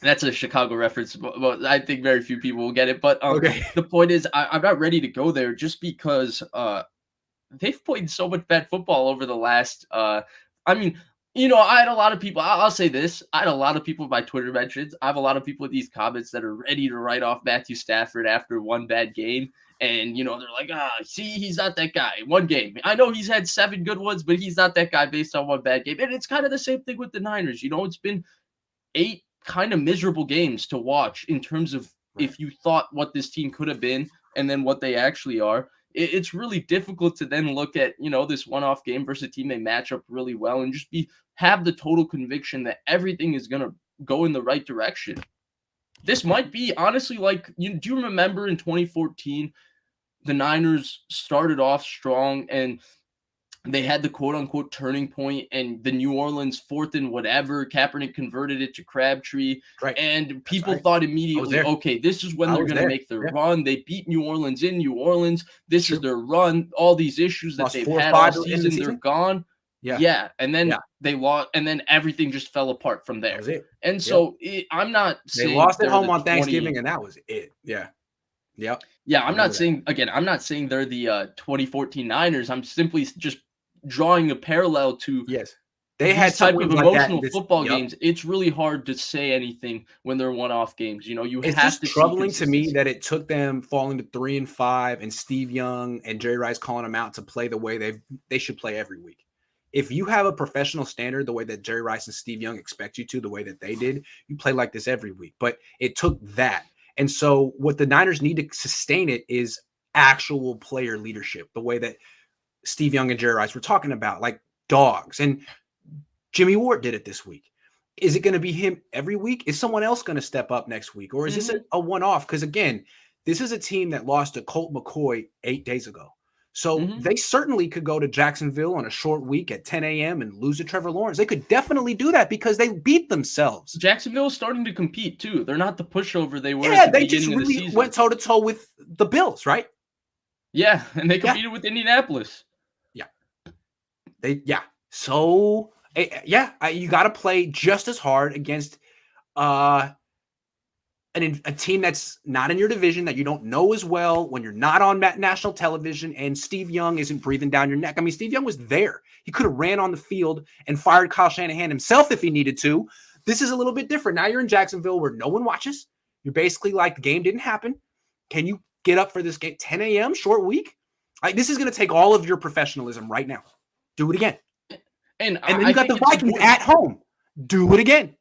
that's a Chicago reference, but I think very few people will get it. But Okay. the point is, I'm not ready to go there just because they've played so much bad football over the last I mean, I had a lot of people. I'll say this. I had a lot of people in my Twitter mentions. I have a lot of people with these comments that are ready to write off Matthew Stafford after one bad game. And, they're like, see, he's not that guy. One game. I know he's had 7 good ones, but he's not that guy based on one bad game. And it's kind of the same thing with the Niners. It's been 8 kind of miserable games to watch in terms of Right. if you thought what this team could have been and then what they actually are. It's really difficult to then look at, this one-off game versus a team they match up really well and just have the total conviction that everything is going to go in the right direction. This might be honestly like, do you remember in 2014, the Niners started off strong and they had the quote unquote turning point and the New Orleans 4th and whatever, Kaepernick converted it to Crabtree. Right. And That's people right. thought I was immediately, there. okay, this is when I they're was going to there. make their Yeah. run. They beat New Orleans in New Orleans. This True. is their run. All these issues that Lost they've 4 or had all 5 in the season, they're season? gone. Yeah. Yeah. And then Yeah. they lost, and then everything just fell apart from That there. was it. And Yep. so I'm not They saying lost at they're home the on 20. Thanksgiving, and that was it. Yeah. Yep. Yeah, I I'm not remember that. saying, again, I'm not saying they're the 2014 Niners. I'm simply just drawing a parallel to Yes. They had these some type of wins like that. emotional football games. It's really hard to say anything when they're one-off games. You It's have just to see troubling to me consistency. that it took them falling to 3-5 and Steve Young and Jerry Rice calling them out to play the way they should play every week. If you have a professional standard, the way that Jerry Rice and Steve Young expect you to, the way that they did, you play like this every week. But it took that. And so what the Niners need to sustain it is actual player leadership, the way that Steve Young and Jerry Rice were talking about, like dogs. And Jimmy Ward did it this week. Is it going to be him every week? Is someone else going to step up next week? Or is this a one-off? Because again, this is a team that lost to Colt McCoy 8 days ago. So they certainly could go to Jacksonville on a short week at 10 a.m. and lose to Trevor Lawrence. They could definitely do that because they beat themselves. Jacksonville is starting to compete too. They're not the pushover they were. Yeah, at the they just beginning of the really season. went toe-to-toe with the Bills, right? Yeah, and they competed with Indianapolis. So you got to play just as hard against a team that's not in your division, that you don't know as well, when you're not on national television, and Steve Young isn't breathing down your neck. I mean, Steve Young was there. He could have ran on the field and fired Kyle Shanahan himself if he needed to. This is a little bit different. Now you're in Jacksonville where no one watches. You're basically like, the game didn't happen. Can you get up for this game? 10 a.m., short week? Like, this is going to take all of your professionalism right now. Do it again. And then you got the Vikings at home. Do it again.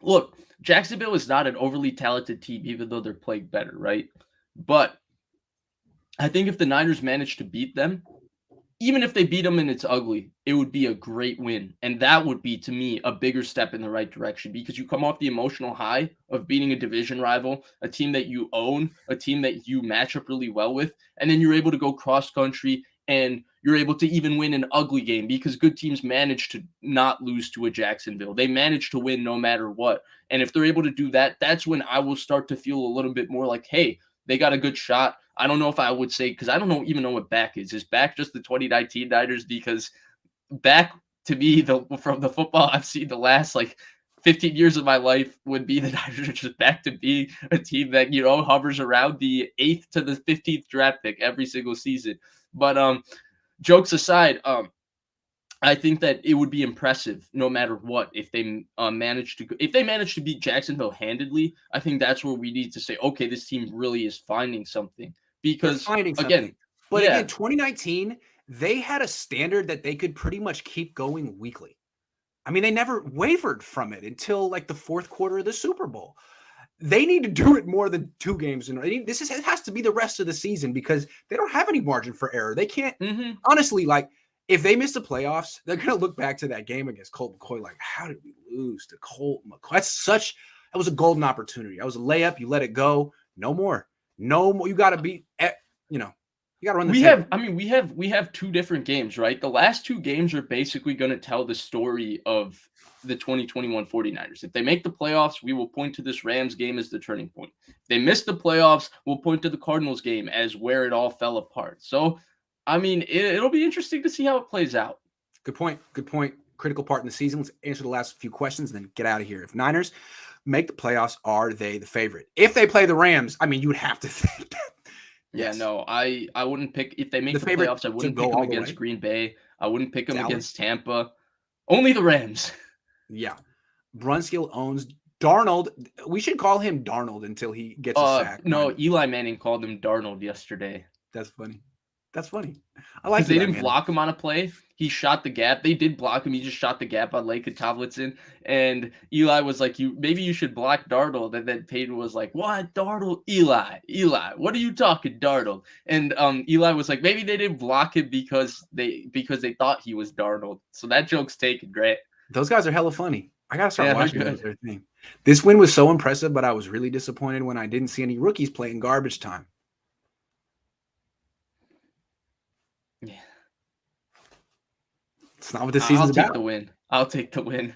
Look, Jacksonville is not an overly talented team, even though they're playing better, right? But I think if the Niners manage to beat them, even if they beat them and it's ugly, it would be a great win. And that would be, to me, a bigger step in the right direction, because you come off the emotional high of beating a division rival, a team that you own, a team that you match up really well with, and then you're able to go cross-country and you're able to even win an ugly game, because good teams manage to not lose to a Jacksonville. They manage to win no matter what. And if they're able to do that, that's when I will start to feel a little bit more like, hey, they got a good shot. I don't know if I would say, because I don't even know what back is. Is back just the 2019 Niners? Because back, to me, from the football I've seen the last 15 years of my life, would be the Niners are just back to be a team that, hovers around the 8th to the 15th draft pick every single season. But jokes aside, I think that it would be impressive no matter what if they manage to beat Jacksonville handedly. I think that's where we need to say, okay, this team really is finding something. Because again, 2019, they had a standard that they could pretty much keep going weekly. I mean, they never wavered from it until the fourth quarter of the Super Bowl. They need to do it more than 2 games. It has to be the rest of the season, because they don't have any margin for error. They can't, honestly, if they miss the playoffs, they're going to look back to that game against Colt McCoy like, how did we lose to Colt McCoy? That was a golden opportunity. That was a layup. You let it go. No more. You got to be, you got to run the table. We have 2 different games, right? The last 2 games are basically going to tell the story of the 2021 49ers. If they make the playoffs, we will point to this Rams game as the turning point. If they miss the playoffs, we'll point to the Cardinals game as where it all fell apart. So, I mean, it'll be interesting to see how it plays out. Good point. Critical part in the season. Let's answer the last few questions and then get out of here. If Niners make the playoffs, are they the favorite? If they play the Rams, I mean, you would have to think that. Yeah, no, I wouldn't pick, if they make the playoffs, I wouldn't pick them against Green Bay. I wouldn't pick them against Tampa. Only the Rams. Yeah. Brunskill owns Darnold. We should call him Darnold until he gets a sack. No, Eli Manning called him Darnold yesterday. That's funny. I like it. They didn't block him on a play. He shot the gap. They did block him. He just shot the gap on Laken Tomlinson. And Eli was like, maybe you should block Darnold. And then Peyton was like, what? Darnold? Eli, what are you talking, Darnold? And Eli was like, maybe they didn't block him because they thought he was Darnold. So that joke's taken, Grant. Those guys are hella funny. I got to start watching their thing. This win was so impressive, but I was really disappointed when I didn't see any rookies playing garbage time. Yeah. It's not what this season's about. I'll take the win.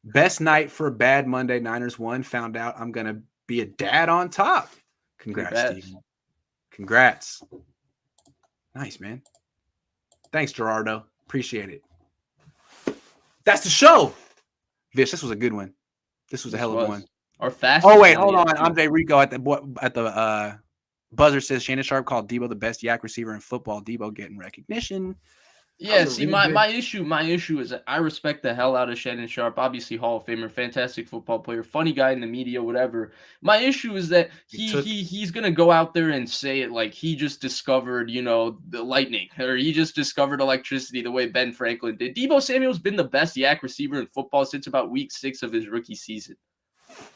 Best night for a bad Monday. Niners won. Found out I'm going to be a dad on top. Congrats, Steve. Congrats. Nice, man. Thanks, Gerardo. Appreciate it. That's the show. Vish, this was a good one. This was a hell of a one. Our fast. Oh, wait, hold on. Andre Rico at the buzzer says Shannon Sharp called Deebo the best yak receiver in football. Deebo getting recognition. Yeah, see, my issue is that I respect the hell out of Shannon Sharp, obviously Hall of Famer, fantastic football player, funny guy in the media, whatever. My issue is that he's gonna go out there and say it like he just discovered, the lightning, or he just discovered electricity the way Ben Franklin did. Deebo Samuel's been the best yak receiver in football since about week 6 of his rookie season.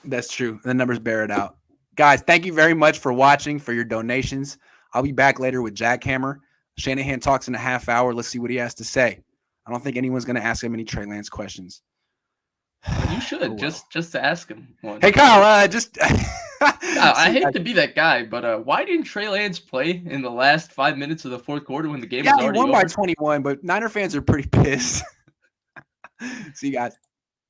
That's true. The numbers bear it out. Guys, thank you very much for watching, for your donations. I'll be back later with Jackhammer. Shanahan talks in a half hour. Let's see what he has to say. I don't think anyone's going to ask him any Trey Lance questions. You should just to ask him one. Hey, Kyle, I hate to be that guy, but why didn't Trey Lance play in the last 5 minutes of the fourth quarter when the game was already over? He won by 21, but Niner fans are pretty pissed. See you guys.